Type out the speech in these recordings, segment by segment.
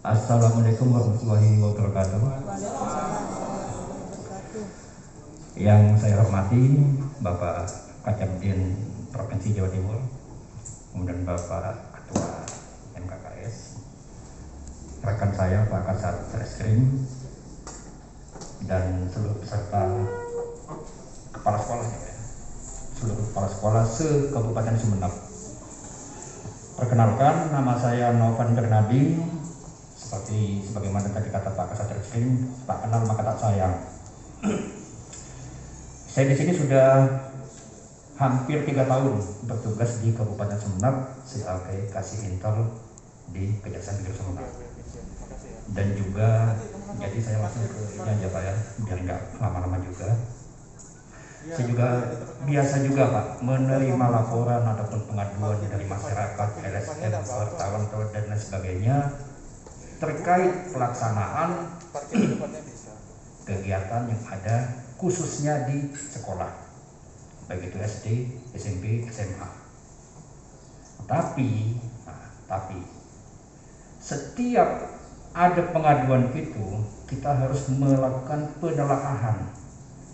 Assalamualaikum warahmatullahi wabarakatuh. Yang saya hormati Bapak Kacamdin Provinsi Jawa Timur, kemudian Bapak Ketua MKKS, rekan saya Pak Kasat Reskrim, dan seluruh peserta kepala sekolah, seluruh kepala sekolah se-Kabupaten Sumeneb. Perkenalkan, nama saya Novan Bernadi. Sebagaimana tadi kata Pak Kasat Reskrim, tak kenal maka tak sayang. Saya di sini sudah hampir 3 tahun bertugas di Kabupaten Sumeneb sebagai kasih intel di Kejaksaan Negeri Sumeneb. Dan juga, jadi saya langsung ke ini aja Pak ya, biar nggak lama-lama juga. Saya juga biasa juga Pak menerima laporan ataupun pengaduan dari masyarakat, LSM, wartawan dan lain sebagainya terkait pelaksanaan kegiatan yang ada khususnya di sekolah, baik itu SD, SMP, SMA. Tapi setiap ada pengaduan itu kita harus melakukan penelaahan.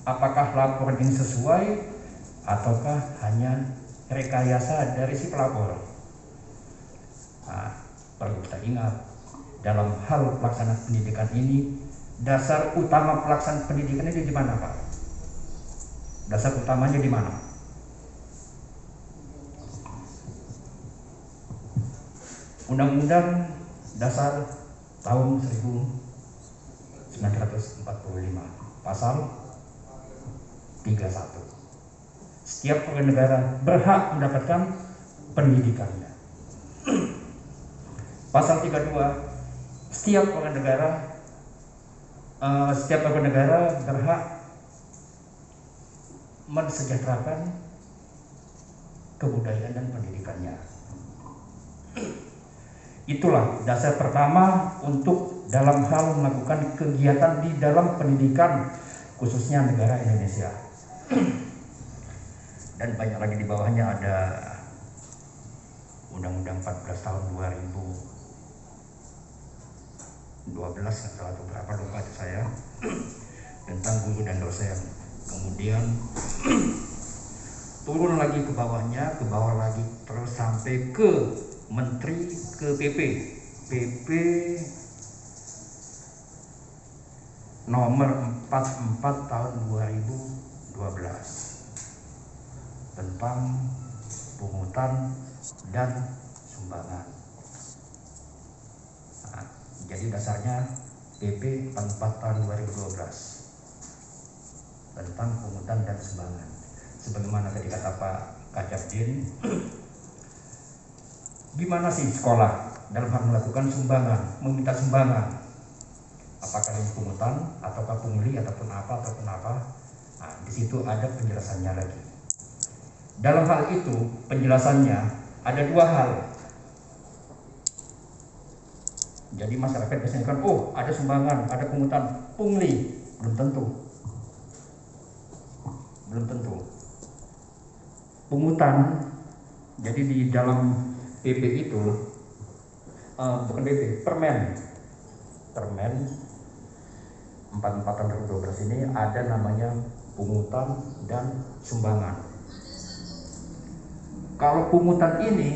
Apakah laporan ini sesuai ataukah hanya rekayasa dari si pelapor? Perlu kita ingat, dalam hal pelaksanaan pendidikan ini, dasar utama pelaksanaan pendidikan ini di mana Pak? Dasar utamanya di mana? Undang-Undang Dasar tahun 1945, pasal 31. Setiap warga negara berhak mendapatkan pendidikannya. Pasal 32, setiap warga negara berhak mensejahterakan kebudayaan dan pendidikannya. Itulah dasar pertama untuk dalam hal melakukan kegiatan di dalam pendidikan khususnya negara Indonesia. Dan banyak lagi di bawahnya, ada Undang-Undang 14 tahun 2012 atau berapa lupa itu saya, tentang guru dan dosen. Kemudian turun lagi ke bawahnya, ke bawah lagi terus sampai ke Menteri, ke PP nomor 44 tahun 2012 tentang pungutan dan sumbangan. Jadi dasarnya PP 44 tahun 2012 tentang pungutan dan sumbangan. Sebagaimana tadi kata Pak Kacapdin, gimana sih sekolah dalam hal melakukan sumbangan, meminta sumbangan? Apakah ini pungutan, ataukah pungli, ataupun apa? Di situ ada penjelasannya lagi. Dalam hal itu penjelasannya ada 2 hal. Jadi masyarakat biasanya kan, oh ada sumbangan, ada pungutan, pungli, belum tentu. Pungutan, jadi di dalam PP itu, bukan PP, Permen 44 tahun 2012 ini ada namanya pungutan dan sumbangan. Kalau pungutan ini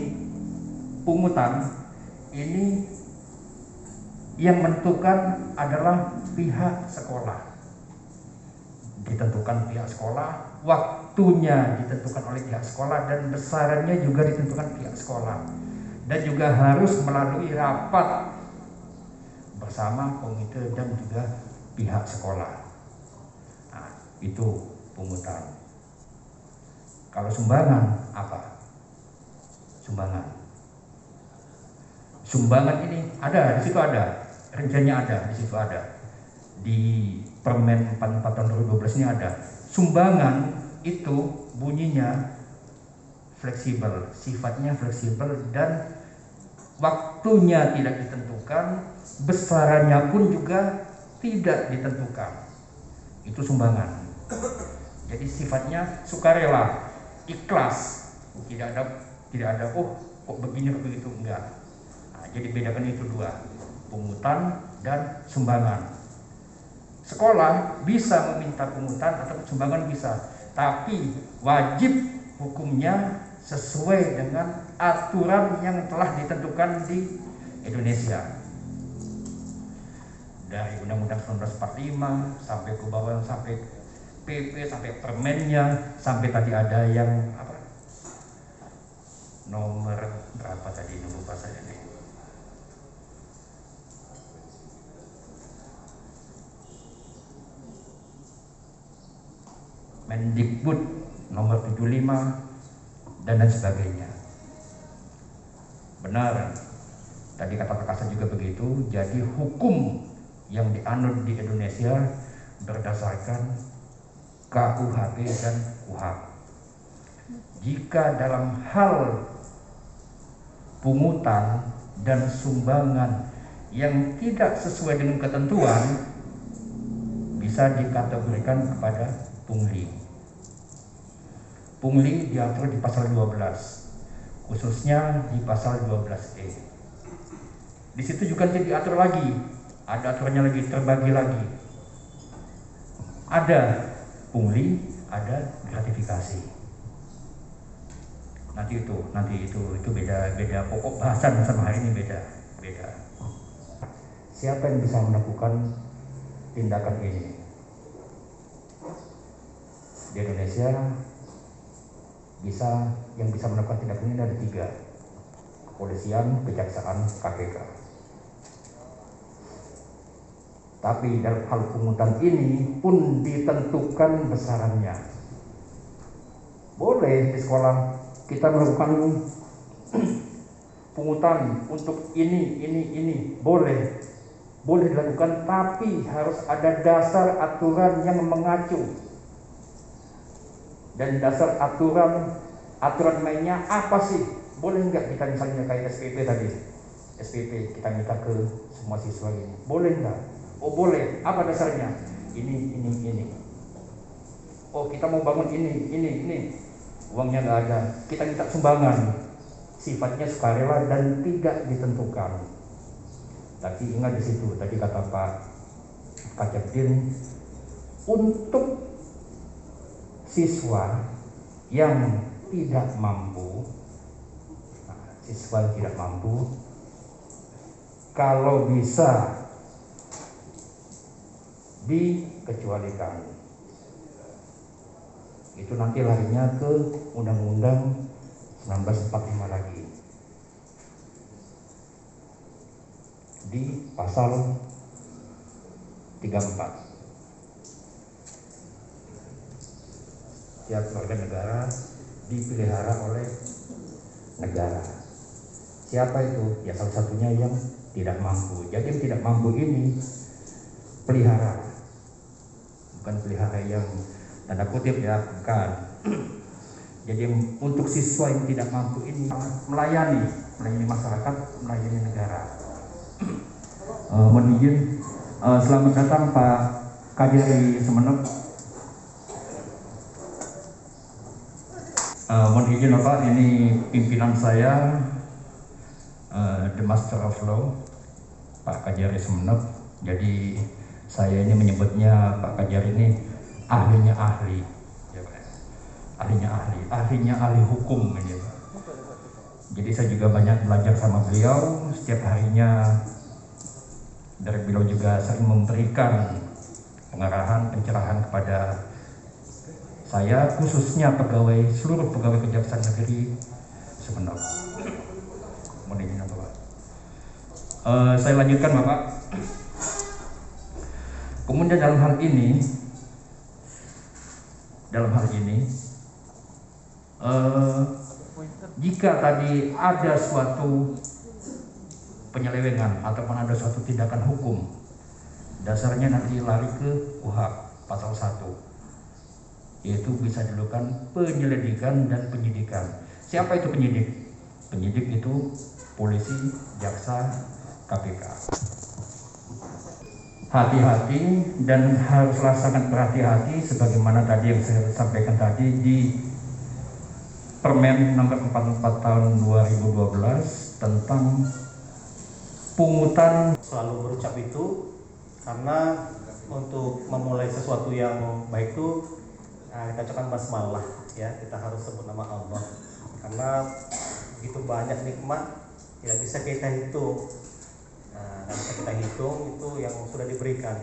yang menentukan adalah pihak sekolah. Ditentukan pihak sekolah, waktunya ditentukan oleh pihak sekolah, dan besarannya juga ditentukan pihak sekolah. Dan juga harus melalui rapat bersama komite dan juga pihak sekolah. Itu pungutan. Kalau sumbangan apa? Sumbangan ini ada, di situ ada, rinciannya ada, di situ ada. Di Permen 44 tahun 2012 ini ada. Sumbangan itu bunyinya fleksibel, sifatnya fleksibel, dan waktunya tidak ditentukan, besarannya pun juga tidak ditentukan. Itu sumbangan. Jadi sifatnya sukarela, ikhlas, tidak ada oh kok begini kok begitu, enggak. Jadi bedakan itu 2. pungutan dan sumbangan. Sekolah bisa meminta pungutan atau sumbangan bisa, tapi wajib hukumnya sesuai dengan aturan yang telah ditentukan di Indonesia. Dari Undang-Undang 1945 sampai ke bawah, sampai PP, sampai permennya, sampai tadi ada yang apa? Nomor berapa tadi, lupa saya nih. Mendikbud nomor 75 dan lain sebagainya. Benar, tadi kata Pak Kasat juga begitu. Jadi hukum yang dianut di Indonesia berdasarkan KUHP dan KUHP. Jika dalam hal pungutan dan sumbangan yang tidak sesuai dengan ketentuan, bisa dikategorikan kepada pungli. Pungli diatur di pasal 12, khususnya di pasal 12E. Di situ juga diatur lagi, ada aturannya lagi, terbagi lagi. Ada pungli, ada gratifikasi. Nanti itu beda pokok bahasan sama hari ini beda. Siapa yang bisa melakukan tindakan ini? Di Indonesia yang bisa melakukan tindakan ini ada 3: kepolisian, kejaksaan, KPK. Tapi dalam hal pungutan ini pun ditentukan besarannya. Boleh di sekolah kita melakukan pungutan untuk ini boleh dilakukan, tapi harus ada dasar aturan yang mengacu. Dan dasar aturan mainnya apa sih? Boleh nggak kita misalnya kayak SPP tadi, SPP kita minta ke semua siswa ini, boleh nggak? Oh boleh. Apa dasarnya? Ini. Oh kita mau bangun ini. Uangnya nggak ada. Kita minta sumbangan. Sifatnya sukarela dan tidak ditentukan. Tapi ingat di situ tadi kata Pak Kajabdin, untuk siswa yang tidak mampu, kalau bisa dikecualikan. Itu nanti larinya ke Undang-Undang 1945 lagi. Di pasal 34. Setiap warga negara dipelihara oleh negara. Siapa itu? Ya salah satunya yang tidak mampu. Jadi yang tidak mampu ini pelihara, bukan pelihara yang tanda kutip ya, bukan. Jadi untuk siswa yang tidak mampu ini melayani masyarakat, melayani negara. Mohon izin, selamat datang Pak Kajari Semenep. Mohon izin Bapak, ini pimpinan saya, The Master of Law, Pak Kajari Semenep. Jadi saya ini menyebutnya Pak Kajari ini ahlinya ahli, ya Pak. Ahlinya ahli hukum ini Pak. Jadi saya juga banyak belajar sama beliau. Setiap harinya dari beliau juga sering memberikan pengarahan, pencerahan kepada saya, khususnya seluruh pegawai Kejaksaan Negeri Sumeneb. Mohon izin Bapak. Saya lanjutkan Bapak. Kemudian dalam hal ini jika tadi ada suatu penyelewengan ataupun ada suatu tindakan hukum, dasarnya nanti lari ke KUHP pasal 1, yaitu bisa dilakukan penyelidikan dan penyidikan. Siapa itu penyidik? Penyidik itu polisi, jaksa, KPK. Hati-hati dan haruslah sangat berhati-hati sebagaimana tadi yang saya sampaikan tadi di Permen nomor 44 tahun 2012 tentang pungutan. Selalu berucap itu karena untuk memulai sesuatu yang baik itu kita ucapkan basmalah ya, kita harus sebut nama Allah karena begitu banyak nikmat tidak bisa kita hitung. Tidak bisa kita hitung itu yang sudah diberikan.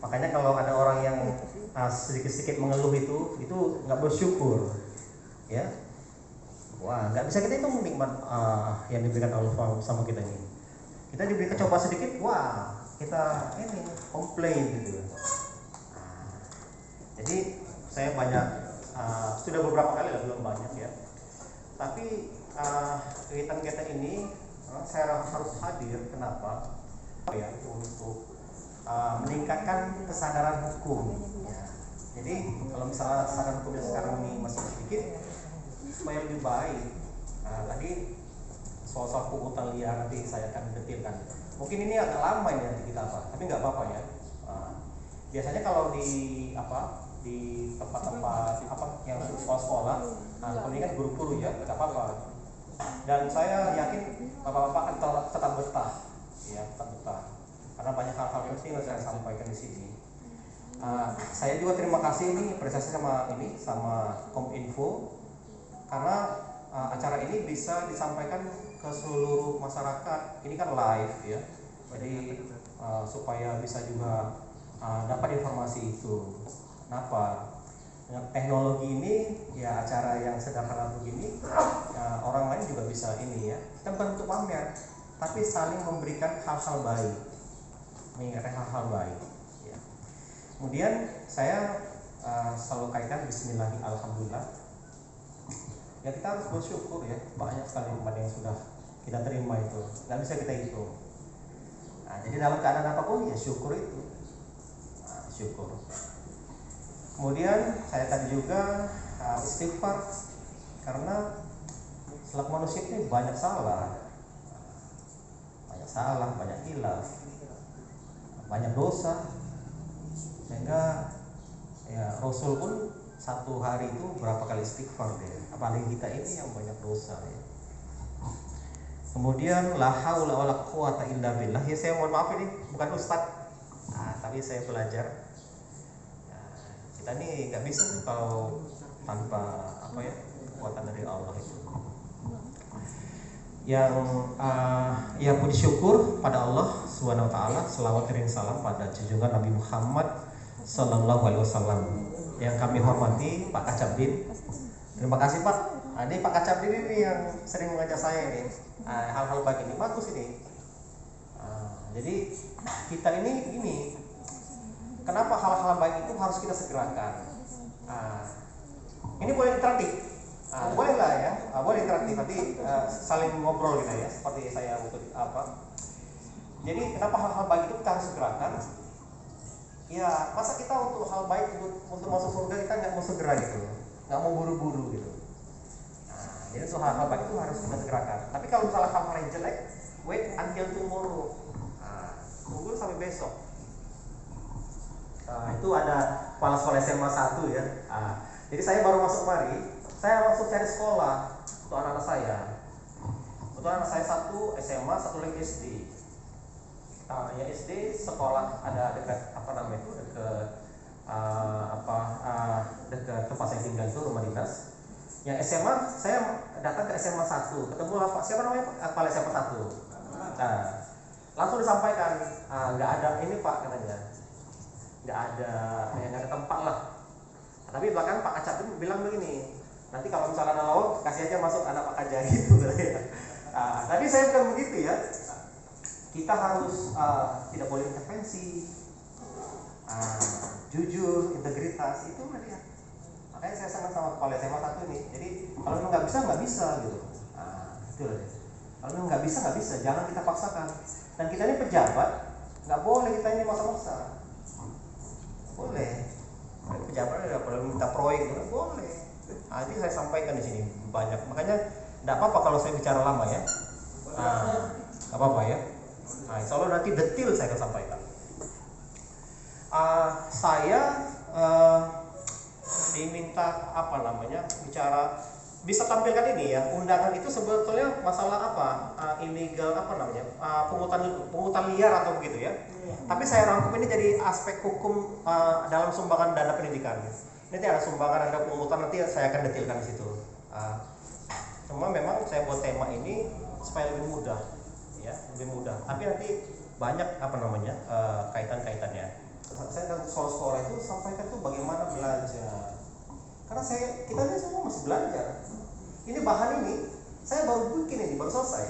Makanya kalau ada orang yang sedikit-sedikit mengeluh itu nggak bersyukur ya. Wah, nggak bisa kita hitung nikmat yang diberikan Allah sama kita ini. Kita diberi coba sedikit, wah kita ini komplain gitu. Jadi saya banyak sudah beberapa kali lah, belum banyak ya. Tapi kegiatan-kegiatan ini saya harus hadir. Kenapa? Ya, untuk meningkatkan kesadaran hukum. Ya. Jadi kalau misalnya kesadaran hukumnya sekarang ini masih sedikit, supaya lebih baik. Tadi soal pungutan liar nanti saya akan detilkan. Mungkin ini agak lama ini nanti kita tapi nggak apa-apa ya. Biasanya kalau di tempat-tempat yang sekolah-sekolah, kalau ini kan guru-guru ya, nggak apa-apa. Dan saya yakin bapak-bapak akan tetap betah, ya tetap betah. Karena banyak hal-hal penting yang saya sampaikan di sini. Saya juga terima kasih ini apresiasi sama Kominfo karena acara ini bisa disampaikan ke seluruh masyarakat. Ini kan live ya, jadi supaya bisa juga dapat informasi itu. Kenapa? Dengan teknologi ini ya, acara yang sederhana begini orang lain juga bisa ini ya. Kita bukan untuk pamer, tapi saling memberikan hal-hal baik, mengingatkan hal-hal baik. Ya. Kemudian saya selalu kaitkan Bismillah, alhamdulillah. Ya kita harus bersyukur ya, banyak sekali nikmat yang sudah kita terima itu, nggak bisa kita hitung. Jadi dalam keadaan apapun ya syukur itu, syukur. Kemudian saya tadi juga istighfar karena selaku manusia ini banyak salah, banyak hilaf, banyak dosa, sehingga ya Rasul pun satu hari itu berapa kali istighfar dia, apalagi kita ini yang banyak dosa ya. Kemudian la haula wala quwata illa billah. Ya saya mohon maaf ini bukan ustaz, tapi saya belajar. Kita ini nggak bisa nih kalau tanpa kekuatan dari Allah itu. Yang puji syukur pada Allah Subhanahu wa taala, selawat dan salam pada junjungan Nabi Muhammad sallallahu alaihi wasallam. Yang kami hormati Pak Kacabdin. Terima kasih Pak. Ini Pak Kacabdin ini yang sering mengajak saya ini hal-hal baik ini, bagus ini. Jadi kita ini kenapa hal-hal baik itu harus kita segerakan? Ini boleh interaktif, boleh lah ya, boleh interaktif. Nanti saling ngobrol gitu ya, seperti saya untuk Jadi kenapa hal-hal baik itu kita harus segerakan? Ya masa kita untuk hal baik untuk masuk surga kita nggak mau segera gitu, nggak mau buru-buru gitu. Jadi untuk hal-hal baik itu harus kita segerakan. Tapi kalau misalnya hal-hal yang jelek, wait until tomorrow. Tunggu sampai besok. Itu ada kepala sekolah SMA 1 ya. Jadi saya baru masuk kemari, saya langsung cari sekolah untuk anak-anak saya. Untuk anak saya satu SMA, satu lagi SD. Ya SD sekolah ada dekat dekat tempat saya tinggal itu rumah dinas. Yang SMA saya datang ke SMA 1, ketemu siapa namanya kepala SMA 1. Langsung disampaikan, nggak ada ini Pak katanya. Nggak ada tempat lah. Tapi belakang Pak Acap itu bilang begini, nanti kalau misalnya ada lowong kasih aja masuk anak Pak Kajari gitu ya. Tadi saya bukan begitu ya. Kita harus tidak boleh intervensi, jujur, integritas itu dia. Makanya saya sangat sama kepala SMA 1 ini. Jadi kalau memang nggak bisa gitu. Itu loh. Kalau memang nggak bisa, jangan kita paksakan. Dan kita ini pejabat, nggak boleh kita ini maksa-maksa. Boleh. Pejabat nggak boleh minta proyek, nggak boleh. Jadi saya sampaikan di sini banyak. Makanya nggak apa-apa kalau saya bicara lama ya. Nggak apa-apa ya. Insya Allah nanti detail saya akan sampaikan. Saya diminta bicara bisa tampilkan ini ya, undangan itu sebetulnya masalah apa, illegal apa namanya, pungutan liar atau begitu ya. Tapi saya rangkum ini jadi aspek hukum dalam sumbangan dana pendidikan. Nanti ada sumbangan, ada pungutan, nanti saya akan detailkan di situ. Cuma memang saya buat tema ini supaya lebih mudah, ya, lebih mudah. Tapi nanti banyak apa namanya kaitan-kaitannya. Saya dalam soal sekolah itu sampaikan tuh bagaimana belajar. Karena kita ini semua masih belajar. Ini bahan ini saya baru bikin ini, baru selesai.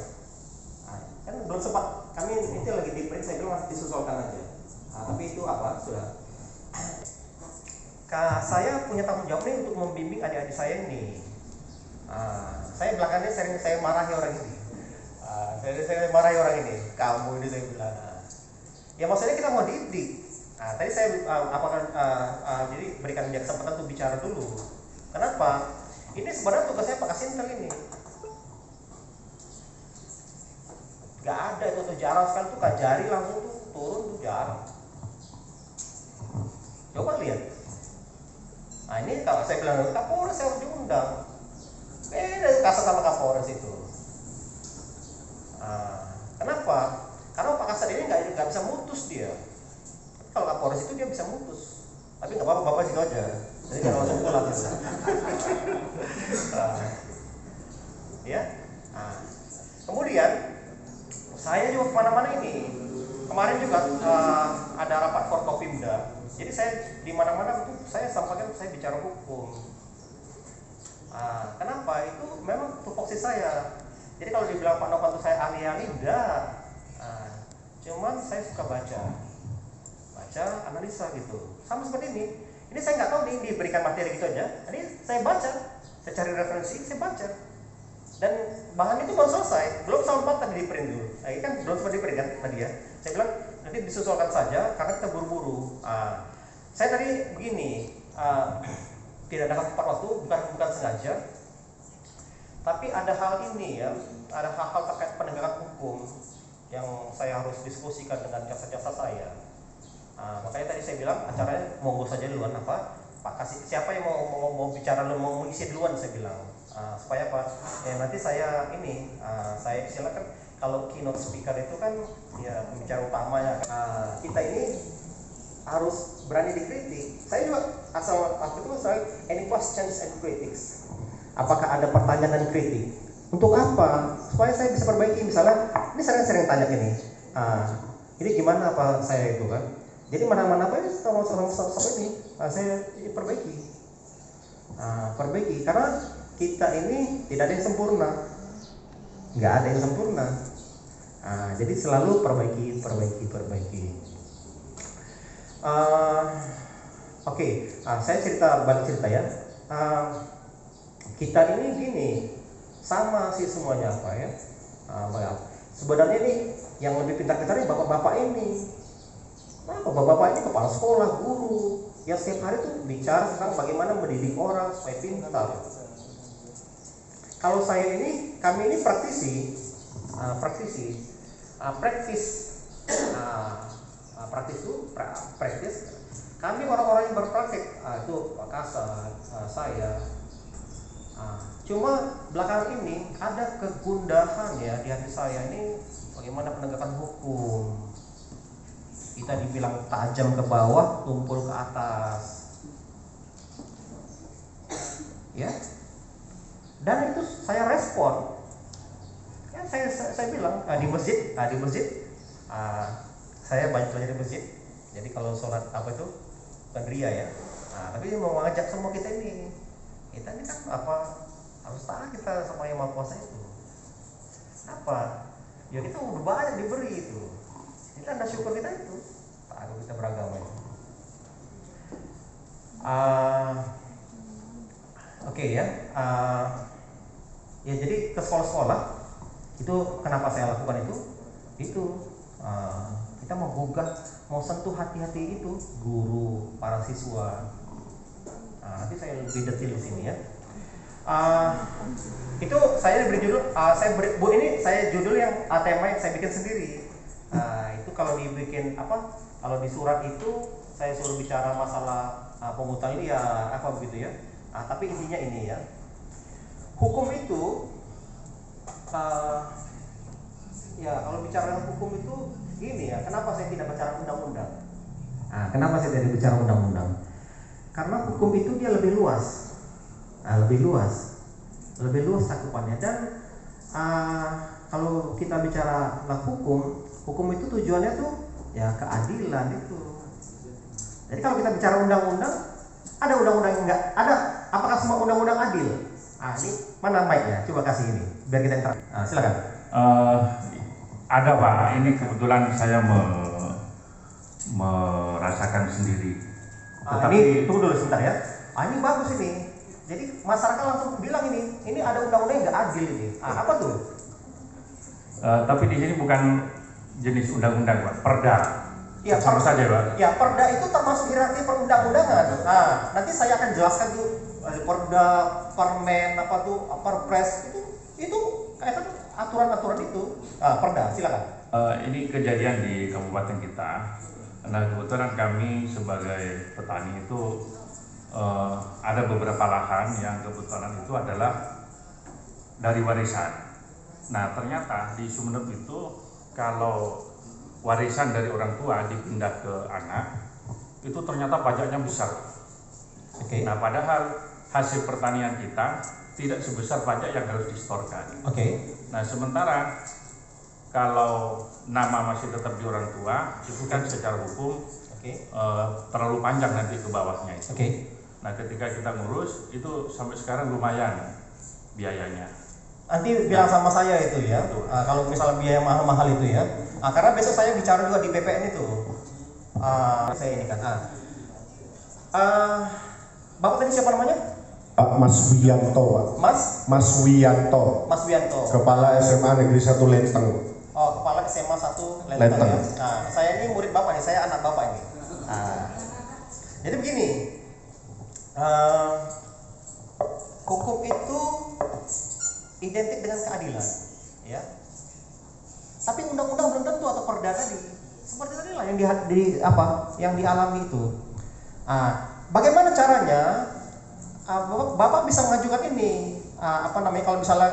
Kan belum sempat, kami itu lagi di print, saya bilang masih disusulkan aja. Tapi itu apa sudah. Saya punya tanggung jawab nih untuk membimbing adik-adik saya ini. Saya belakangnya sering saya marahi orang ini. Saya marahi orang ini. Kamu ini saya bilang. Ya maksudnya kita mau didik. Tadi saya jadi berikan dia kesempatan untuk bicara dulu. Kenapa? Ini sebenarnya tugasnya Pak Kasintel ini. Gak ada itu tuh, jarang sekali tuh Kajari langsung tuh turun tuh, jarang. Coba lihat. Ini kalau saya bilang Kapolres saya harus diundang. Beda kasar sama Kapolres itu. Kenapa? Karena Pak Kasat ini nggak bisa mutus dia. Kalau Kapolres itu dia bisa mutus. Tapi nggak apa-apa, Bapak situ aja. Jadi jangan langsung pulang gitu. Ya. Kemudian saya juga kemana-mana ini. Kemarin juga ada rapat Forkopimda. Jadi saya di mana-mana itu saya sampaikan saya bicara hukum. Kenapa? Itu memang tupoksi saya. Jadi kalau dibilang Pak Novanto saya ahli-ahli, enggak. Cuman saya suka baca, analisa gitu. Sama seperti ini. Ini saya nggak tahu nih diberikan materi gitu aja. Ini saya baca, saya cari referensi, saya baca. Dan bahan itu baru selesai, belum sampai tadi di print dulu. Ini kan belum sempat di print kan tadi ya. Saya bilang nanti disusulkan saja karena kita buru-buru. Saya tadi begini, tidak ada tepat waktu, bukan sengaja. Tapi ada hal ini ya, ada hal-hal terkait penegakan hukum yang saya harus diskusikan dengan jasa-jasa saya. Makanya tadi saya bilang acaranya monggo saja duluan apa Pak kasih siapa yang mau bicara mau isi duluan saya bilang supaya apa nanti saya ini saya silakan kalau keynote speaker itu kan ya pembicara utamanya kita ini harus berani dikritik. Saya juga asal waktu itu saya any questions and critics, apakah ada pertanyaan dan kritik untuk apa supaya saya bisa perbaiki. Misalnya ini sering tanya ini gimana apa saya itu kan. Jadi mana-mana apa ini sama ini saya perbaiki. Perbaiki karena kita ini tidak ada yang sempurna, nggak ada yang sempurna. Jadi selalu perbaiki. Saya balik cerita ya. Kita ini gini, sama sih semuanya apa ya. Sebenarnya nih yang lebih pintar-pintarnya bapak-bapak ini. Bapak-bapak ini kepala sekolah, guru, yang setiap hari tuh bicara tentang bagaimana mendidik orang supaya pintar. Kalau kami ini praktisi, praktis. Kami orang-orang yang berpraktik, itu Pak Kasat, saya. Cuma belakangan ini ada kegundahan ya di hati saya ini bagaimana penegakan hukum. Kita dibilang tajam ke bawah, tumpul ke atas. Ya. Dan itu saya respon. Ya saya bilang di masjid, saya banyak belajar di masjid. Jadi kalau sholat apa itu bukan ria ya. Tapi mau mengajak semua kita ini kan harus taat kita sama yang Maha Kuasa itu. Ya kita udah banyak diberi itu. Kita ada syukur kita itu. Tahu kita beragama itu. Ya jadi ke sekolah-sekolah itu kenapa saya lakukan itu kita mau gugah, mau sentuh hati-hati itu guru, para siswa. Nanti saya lebih detail di sini ya. Itu saya beri judul, judul yang tema yang saya bikin sendiri. Itu kalau dibikin kalau di surat itu saya suruh bicara masalah pungutan liar begitu ya. Tapi intinya ini ya, hukum itu ya kalau bicara hukum itu gini ya, kenapa saya tidak bicara undang-undang? Kenapa saya tidak bicara undang-undang? Karena hukum itu dia lebih luas, lebih luas cakupannya. Dan kalau kita bicara tentang hukum itu tujuannya tuh ya keadilan itu. Jadi kalau kita bicara undang-undang, ada undang-undang yang enggak ada. Apakah semua undang-undang adil? Ini mana mic-nya? Coba kasih ini biar kita silakan. Ada Pak, ini kebetulan saya merasakan sendiri. Ini tunggu dulu sebentar ya. Ini bagus ini. Jadi masyarakat langsung bilang ini ada undang-undang yang nggak adil ini. Apa tuh? Tapi di sini bukan jenis undang-undang Pak, perda. Ya, sama saja Pak. Ya, perda itu termasuk hierarki perundang-undangan. Nanti saya akan jelaskan tuh perda, permen, perpres itu kaitan aturan-aturan itu. Perda, silakan. Ini kejadian di kabupaten kita. Nah kebetulan kami sebagai petani itu ada beberapa lahan yang kebetulan itu adalah dari warisan. Nah ternyata di Sumeneb itu kalau warisan dari orang tua dipindah ke anak itu ternyata pajaknya besar. Oke. Nah padahal hasil pertanian kita tidak sebesar pajak yang harus disetorkan. Oke. Nah sementara kalau nama masih tetap di orang tua itu kan secara hukum terlalu panjang nanti ke bawahnya itu. Nah ketika kita ngurus itu sampai sekarang lumayan biayanya. Nanti bilang sama saya itu ya, kalau misalnya biaya mahal-mahal itu ya, karena besok saya bicara juga di BPN itu. Saya ini kan. Bapak tadi siapa namanya? Pak Mas Wiyanto, Pak. Mas Wiyanto. Mas Wiyanto. Kepala SMA Negeri 1 Lenteng. Kepala SMA 1 Lenteng ya. Saya ini murid Bapak nih, saya anak Bapak ini. Jadi begini, hukum itu identik dengan keadilan, ya. Tapi undang-undang belum tentu atau perda tadi. Seperti tadi lah yang dialami itu. Bagaimana caranya? Bapak bisa mengajukan ini. Kalau misalnya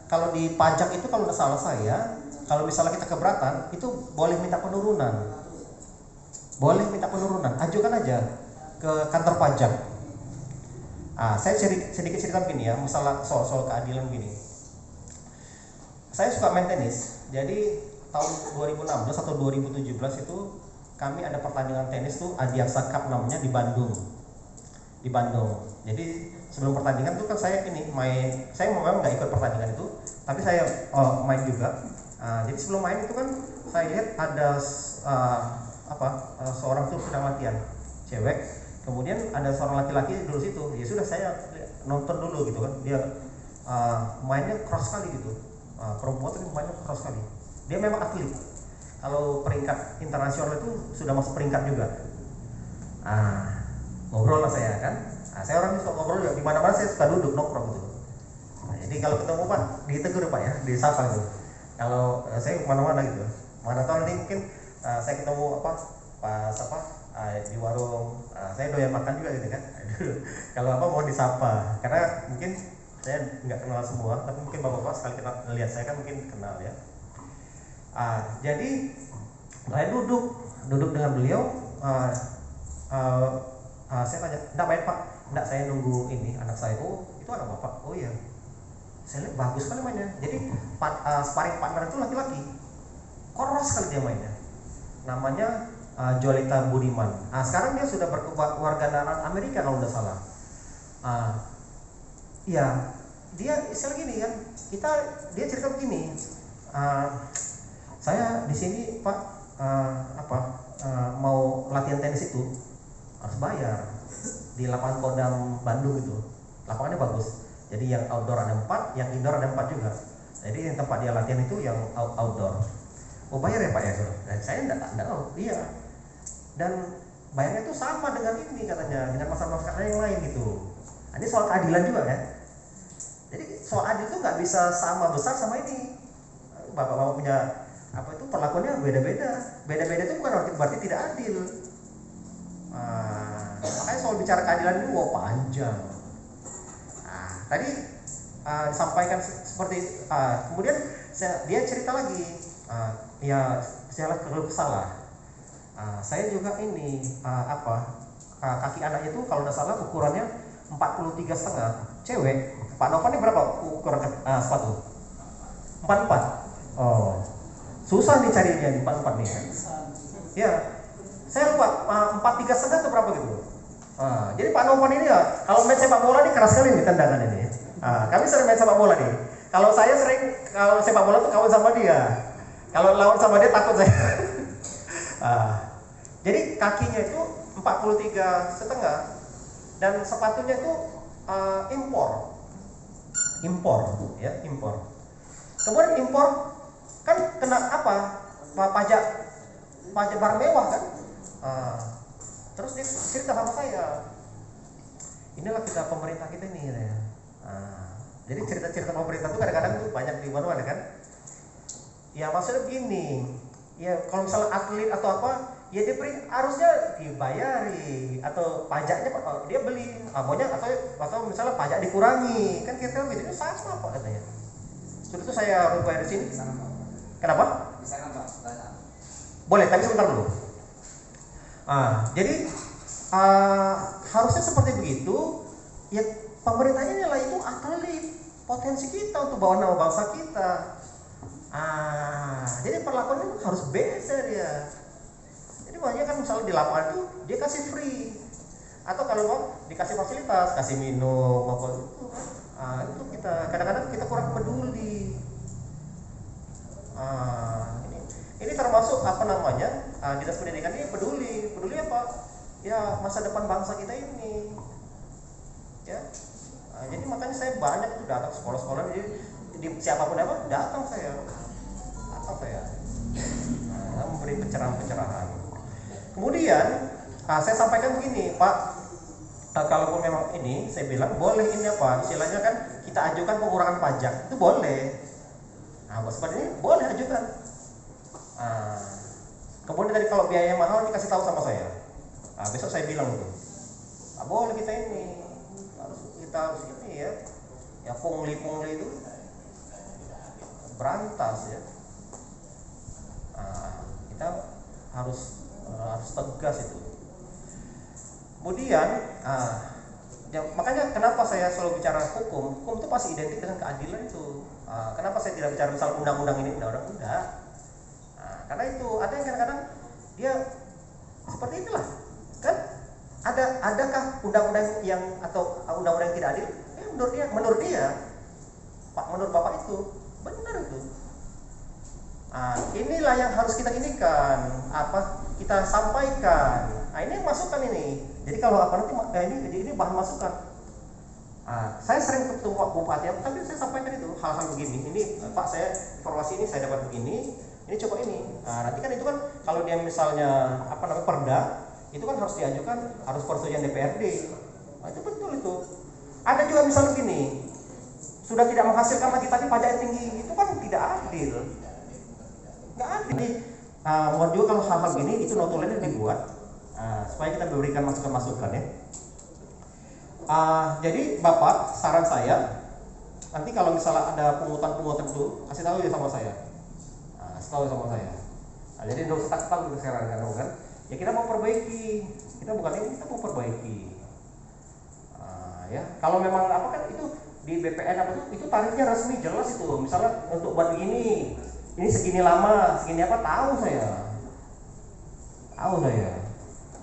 kalau di pajak itu kalau nggak salah saya, kalau misalnya kita keberatan itu boleh minta penurunan. Ajukan aja ke kantor pajak. Saya sedikit cerita begini ya, masalah soal keadilan begini. Saya suka main tenis. Jadi tahun 2016 atau 2017 itu kami ada pertandingan tenis tuh Adiaksa Cup namanya di Bandung. Jadi sebelum pertandingan tuh kan saya memang nggak ikut pertandingan itu, tapi saya main juga. Jadi sebelum main itu kan saya lihat ada seorang tuh sedang latihan cewek. Kemudian ada seorang laki-laki dulu situ, ya sudah saya nonton dulu gitu kan, dia mainnya keras sekali gitu, perempuan itu mainnya keras sekali, dia memang atlet, kalau peringkat internasional itu sudah masuk peringkat juga. Ngobrol lah saya kan, saya orangnya suka ngobrol ya, di mana-mana saya suka duduk nongkrong gitu. Jadi kalau ketemu Pak, ditegur Pak ya, disapa gitu. Kalau saya kemana-mana gitu, mana tahu nanti mungkin saya ketemu di warung, saya doyan makan juga gitu kan. Kalau mau disapa, karena mungkin saya nggak kenal semua, tapi mungkin bapak-bapak sekali lihat saya kan mungkin kenal ya. Jadi saya duduk dengan beliau. Saya tanya, enggak main Pak? Enggak, saya nunggu ini anak saya. Oh itu anak bapak? Oh iya. Saya lihat bagus sekali mainnya. Jadi sparring partner itu laki-laki, keras sekali dia mainnya. Namanya Jolita Budiman. Sekarang dia sudah berkewarganegaraan Amerika kalau tidak salah. Ya, dia istilah gini kan. Dia cerita begini. Saya di sini Pak, mau latihan tenis itu harus bayar di lapangan Kodam Bandung itu. Lapangannya bagus. Jadi yang outdoor ada 4, yang indoor ada 4 juga. Jadi yang tempat dia latihan itu yang outdoor. Oh bayar ya Pak ya? Dan saya enggak tahu. Iya. Dan bayarnya itu sama dengan ini katanya, dengan masyarakat yang lain gitu. Ini soal keadilan juga ya. Jadi soal adil itu nggak bisa sama besar sama ini. Bapak-bapak punya perlakuannya beda-beda. Beda-beda itu bukan berarti tidak adil. Makanya soal bicara keadilan itu panjang. Tadi disampaikan seperti kemudian dia cerita lagi, ya saya keluh kesah. Saya juga ini kaki anaknya itu kalau tidak salah ukurannya 43,5 cewek. Pak Novan ini berapa ukuran sepatu? 44. Oh, susah nih carinya nih 44 nih. Ya, saya lupa 43,5 itu berapa gitu. Jadi Pak Novan ini ya, kalau main sepak bola ini keras sekali nih tendangan ini. Kami sering main sepak bola nih. Kalau saya sering kalau sepak bola tuh kawan sama dia. Kalau lawan sama dia takut saya. Jadi kakinya itu 43,5 dan sepatunya itu impor. Kemudian impor kan kena pajak barang mewah kan. Terus dia cerita sama saya, inilah kita pemerintah kita nih ya. Jadi cerita-cerita pemerintah itu kadang-kadang tuh banyak di mana-mana kan. Ya maksudnya begini, ya kalau misalnya atlet atau apa, ya dia harusnya dibayari atau pajaknya dia beli, maunya atau misalnya pajak dikurangi, kan kira-kira gitu. Ini sama apa katanya. Sudah itu saya bayar di sini. Kenapa? Bisa kan Pak? Boleh, tapi sebentar dulu. Jadi harusnya seperti begitu. Ya pemerintahnya nilai itu atlet, potensi kita untuk bawa nama bangsa kita. Jadi perlakuannya harus beda dia. Jadi banyak kan misalnya di lapangan itu dia kasih free, atau kalau mau dikasih fasilitas, kasih minum apa itu. Itu kita kadang-kadang kita kurang peduli. Ini termasuk dinas pendidikan ini peduli apa? Ya masa depan bangsa kita ini. Ya. Jadi makanya saya banyak itu datang sekolah-sekolah di siapapun datang saya. Memberi pencerahan. Kemudian saya sampaikan begini, Pak. Kalaupun memang ini saya bilang boleh ini istilahnya kan kita ajukan pengurangan pajak, itu boleh. Seperti ini boleh ajukan. Kemudian tadi kalau biaya mahal dikasih tahu sama saya. Besok saya bilang itu. Boleh kita ini harus ini ya pungli itu berantas ya. Kita harus tegas itu. Kemudian makanya kenapa saya selalu bicara hukum itu pasti identik dengan keadilan itu. Kenapa saya tidak bicara misal undang-undang ini undang-undang enggak? Karena itu ada yang kadang-kadang dia seperti itulah kan. Adakah undang-undang yang tidak adil? Menurut dia, Pak, menurut Bapak itu benar itu. Inilah yang harus kita kita sampaikan. Ini yang masukan ini. Jadi kalau ini bahan masukan. Saya sering ketemu Pak Bupati, tapi saya sampaikan itu hal-hal begini. Ini Pak, saya informasi ini saya dapat begini. Ini coba ini. Nanti kan itu kan kalau dia misalnya perda, itu kan harus diajukan, harus persetujuan DPRD. Itu betul itu. Ada juga misalnya begini, sudah tidak menghasilkan lagi tadi pajak yang tinggi, itu kan tidak adil. Nggak adil. Mohon juga kalau hal-hal begini itu notulennya dibuat supaya kita berikan masukan-masukan ya. Jadi Bapak, saran saya nanti kalau misalnya ada pungutan-pungutan itu kasih tahu ya sama saya. Jadi nggak usah takut sekarang kan. Ya kita mau perbaiki, kita mau perbaiki. Ya kalau memang kan itu di BPN itu tarifnya resmi jelas itu. Misalnya untuk buat ini segini lama, segini tahu saya.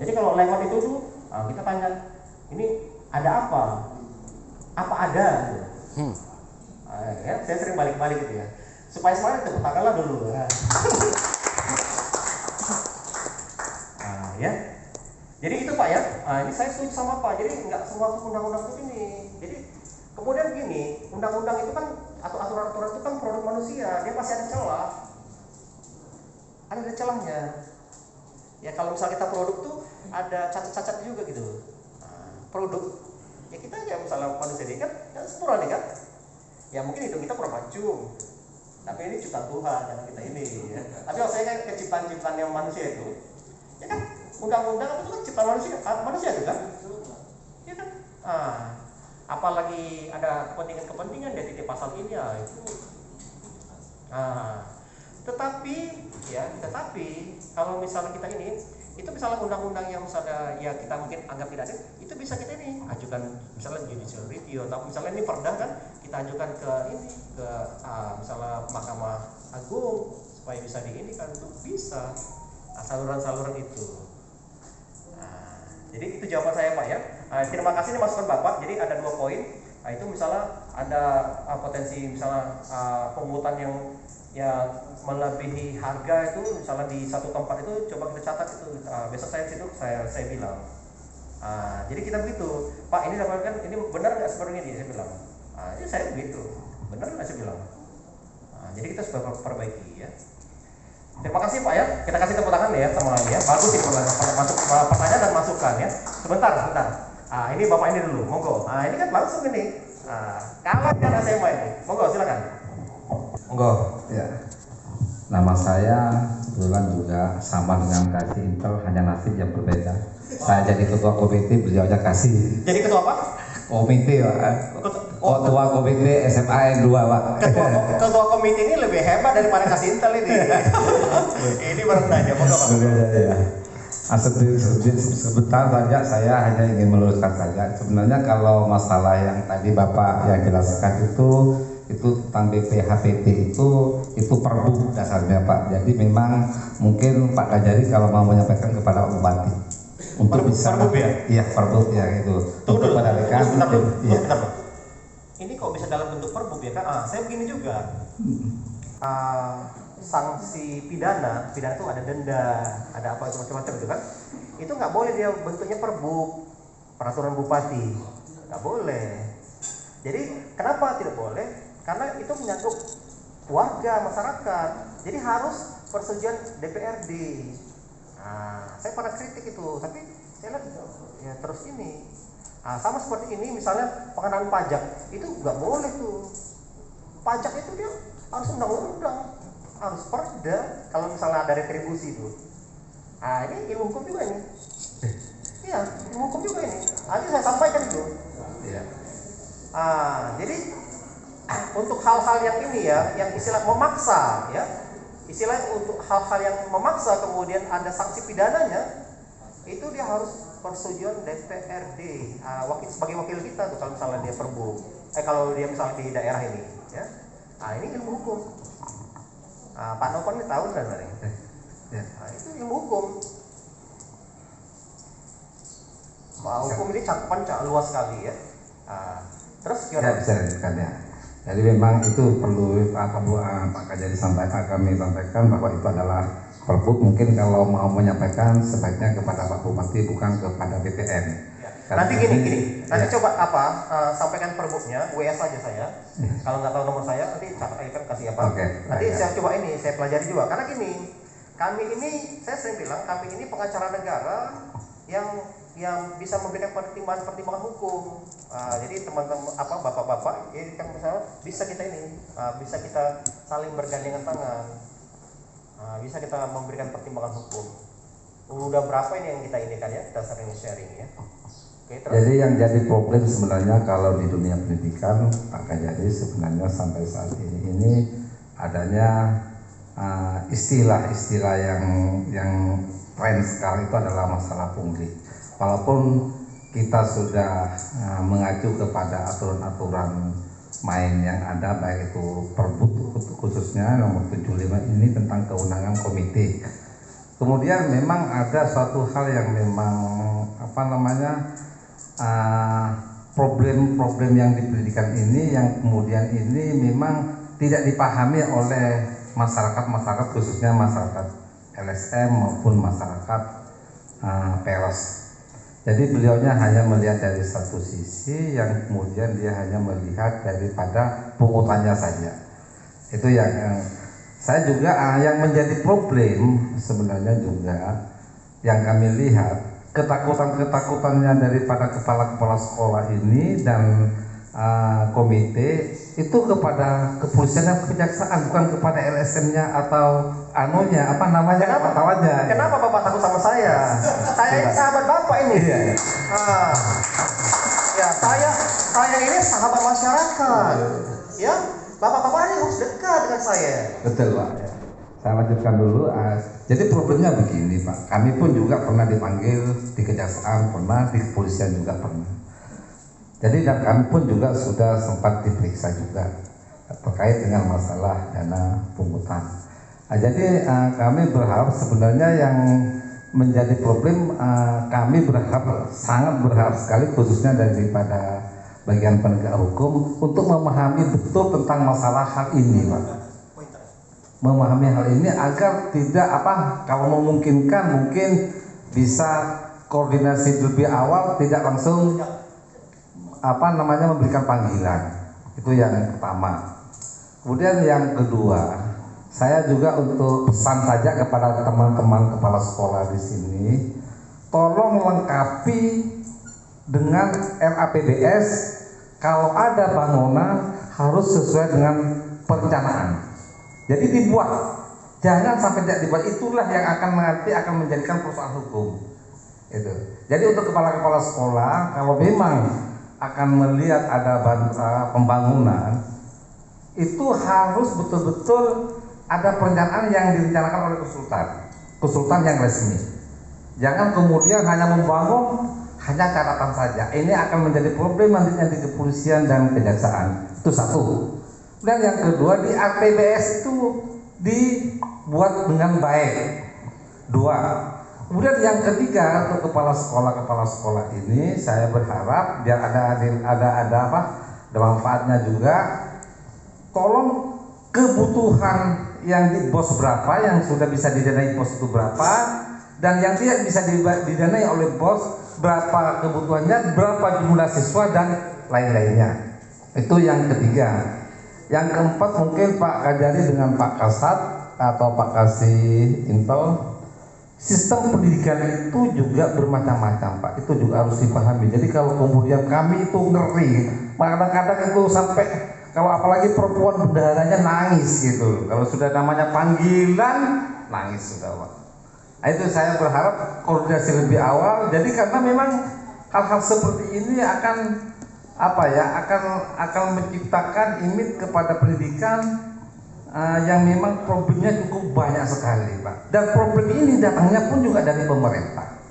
Jadi kalau lewat itu tuh kita tanya, ini ada apa? Apa ada? Ya, saya sering balik-balik gitu ya. Supaya semuanya tepuk tanganlah dulu. Ya. Jadi itu Pak ya. Ini saya setuju sama Pak. Jadi nggak semua undang-undang itu ini. Jadi kemudian gini, undang-undang itu kan atau aturan-aturan itu kan produk manusia, dia pasti ada celah. Ada celahnya. Ya kalau misalnya kita produk tuh ada cacat-cacat juga gitu. Produk ya kita aja misalnya manusia ini kan sempurna nih kan. Ya mungkin hidung kita kurang mancung. Tapi ini ciptaan Tuhan, jangan kita ini ya. Tapi kalau saya kan keciptaan-ciptaan yang manusia itu, ya kan undang-undang itu kan ciptaan manusia itu kan? Ya kan? apalagi ada kepentingan dia titip pasal ini ya itu. Nah, tetapi kalau misalnya kita ini, itu misalnya undang-undang yang misalnya ya kita mungkin anggap tidak adil, itu bisa kita ini ajukan misalnya judicial review, atau misalnya ini perda kan kita ajukan ke misalnya Mahkamah Agung supaya bisa ini kan, itu bisa saluran-saluran itu. Jadi itu jawaban saya Pak ya. Terima kasih, ini masukan Bapak. Jadi ada 2 poin. Itu misalnya ada potensi misalnya pungutan yang melebihi harga itu, misalnya di satu tempat itu coba kita catat itu. Besok saya situ saya bilang. Jadi kita begitu, Pak ini dapatkan ini benar nggak seperti ini, saya bilang. Ini saya begitu, benar nggak saya bilang. Jadi kita sudah perbaiki ya. Terima kasih Pak ya, kita kasih tepuk tangan ya semuanya ya. Bagus itu masuk pertanyaan dan masukan ya. Sebentar. Ini Bapak ini dulu, monggo. Ini kan langsung ini. Kawan kan SMA ini, monggo silakan. Monggo. Ya. Nama saya kebetulan juga sama dengan Kasih Intel, hanya nasib yang berbeda. Saya jadi ketua komite, beliaunya Kasih. Jadi ketua apa? Komite, Pak. Ketua komite SMA N2, Pak. Ketua komite ini lebih hebat daripada Kasih Intel ini. Ini baru tanya, monggo Pak. Ya. Sebentar saja saya hanya ingin meluruskan saja. Sebenarnya kalau masalah yang tadi Bapak yang jelaskan itu tentang BPHPT itu perbu dasarnya Pak. Jadi memang mungkin Pak Kajari kalau mau menyampaikan kepada Pak Bupati untuk bisa perbu ya? Iya, perbu ya itu. Untuk menarikan. Iya. Ini kok bisa dalam bentuk perbu ya kan? Saya begini juga. Sanksi pidana itu ada denda, ada apa macam-macam itu kan? Itu nggak boleh dia bentuknya perbu, peraturan bupati, nggak boleh. Jadi kenapa tidak boleh? Karena itu menyangkut warga masyarakat. Jadi harus persetujuan DPRD. Saya pernah kritik itu, tapi saya lihat ya terus ini. Sama seperti ini, misalnya pengenaan pajak itu nggak boleh tuh. Pajak itu dia harus undang-undang, harus perda. Kalau misalnya ada retribusi itu, ini ilmu hukum juga ini. Iya, ilmu hukum juga ini. Nanti saya sampaikan itu. Iya. Jadi untuk hal-hal yang ini ya, yang istilah memaksa ya, istilah untuk hal-hal yang memaksa kemudian ada sanksi pidananya, itu dia harus persetujuan DPRD, sebagai wakil kita tuh kalau misalnya dia perbu, kalau dia misalnya di daerah ini, ya, ini ilmu hukum. Pak Novan ini tahu kan dari? Itu ilmu hukum. Hukum ini cakupan luas sekali ya. Terus ya, bisa lanjutkan ya. Jadi memang itu perlu Pak Kajari sampaikan, kami sampaikan bahwa itu adalah perbu. Mungkin kalau mau menyampaikan sebaiknya kepada Pak Bupati, bukan kepada BPN. Ya. Nanti gini. Nanti coba sampaikan perbuknya, WA saja saya. Kalau nggak tahu nomor saya, nanti kan kasih apa. Nanti saya coba saya pelajari juga. Karena gini, kami ini, saya sering bilang, kami ini pengacara negara yang bisa memberikan pertimbangan hukum. Jadi teman-teman bapak-bapak ini kan misalnya bisa kita saling bergandengan tangan, bisa kita memberikan pertimbangan hukum. Udah berapa ini yang kita ini kan ya, kita sering sharing ya. Oke, terus. Jadi yang jadi problem sebenarnya kalau di dunia pendidikan Pak Kajari sebenarnya sampai saat ini adanya istilah-istilah yang tren sekarang itu adalah masalah pungli. Walaupun kita sudah mengacu kepada aturan-aturan main yang ada, baik itu Perbu khususnya nomor 75 ini tentang kewenangan komite. Kemudian memang ada suatu hal yang memang problem-problem yang di pendidikan ini yang kemudian ini memang tidak dipahami oleh masyarakat khususnya masyarakat LSM maupun masyarakat PEROS. Jadi beliaunya hanya melihat dari satu sisi, yang kemudian dia hanya melihat daripada pungutannya saja. Itu yang saya juga yang menjadi problem sebenarnya juga yang kami lihat, ketakutannya daripada kepala sekolah ini dan komite itu kepada kepolisian dan kejaksaan, bukan kepada LSM-nya atau Kenapa Bapak takut sama saya? Saya ini sahabat Bapak ini. Iya. Ya, Saya ini sahabat masyarakat. Ya, bapak-bapak ini harus dekat dengan saya. Betul Pak. Saya lanjutkan dulu. Jadi problemnya begini Pak. Kami pun juga pernah dipanggil di kejaksaan, pernah di kepolisian juga pernah. Jadi dan kami pun juga sudah sempat diperiksa juga terkait dengan masalah dana pungutan. Jadi kami berharap sebenarnya yang menjadi problem, kami berharap, sangat berharap sekali khususnya daripada bagian penegak hukum untuk memahami betul tentang masalah hal ini Pak. Memahami hal ini agar tidak kalau memungkinkan mungkin bisa koordinasi lebih awal, tidak langsung memberikan panggilan. Itu yang pertama. Kemudian yang kedua, saya juga untuk pesan saja kepada teman-teman kepala sekolah di sini, tolong lengkapi dengan RAPBS. Kalau ada bangunan harus sesuai dengan perencanaan. Jadi dibuat, jangan sampai tidak dibuat. Itulah yang nanti akan menjadikan perusahaan hukum. Itu. Jadi untuk kepala-kepala sekolah, kalau memang akan melihat ada pembangunan, itu harus betul-betul ada perencanaan yang direncanakan oleh konsultan yang resmi. Jangan kemudian hanya membangun hanya catatan saja. Ini akan menjadi problem nantinya di kepolisian dan kejaksaan. Itu satu. Dan yang kedua, di RAPBS itu dibuat dengan baik. Dua. Kemudian yang ketiga, untuk kepala sekolah ini saya berharap biar ada manfaatnya juga. Tolong kebutuhan yang di pos berapa yang sudah bisa didanai pos itu berapa, dan yang tidak bisa didanai oleh pos berapa kebutuhannya, berapa jumlah siswa dan lain-lainnya. Itu yang ketiga. Yang keempat mungkin Pak Kajari dengan Pak Kasat atau Pak Kasih Intel, sistem pendidikan itu juga bermacam-macam Pak. Itu juga harus dipahami. Jadi kalau kemudian kami itu ngeri, kadang-kadang itu sampai kalau apalagi perempuan bendaharanya nangis gitu. Kalau sudah namanya panggilan nangis sudah Pak. Nah, itu saya berharap koordinasi lebih awal. Jadi karena memang hal-hal seperti ini akan menciptakan image kepada pendidikan yang memang problemnya cukup banyak sekali Pak. Dan problem ini datangnya pun juga dari pemerintah.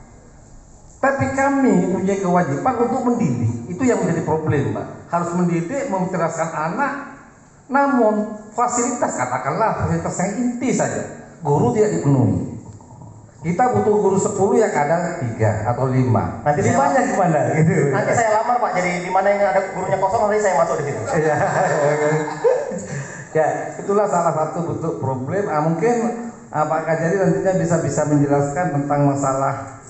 Tapi kami punya kewajiban untuk mendidik. Itu yang menjadi problem Pak. Harus mendidik, mencerdaskan anak. Namun fasilitas, katakanlah fasilitas yang inti saja, guru tidak dipenuhi. Kita butuh guru 10 yang ada 3 atau 5. Nanti limanya gimana gitu. Nanti saya lamar Pak, jadi di mana yang ada gurunya kosong nanti saya masuk di situ. Iya. Ya, itulah salah satu bentuk problem. Mungkin Pak Kajari nantinya bisa menjelaskan tentang masalah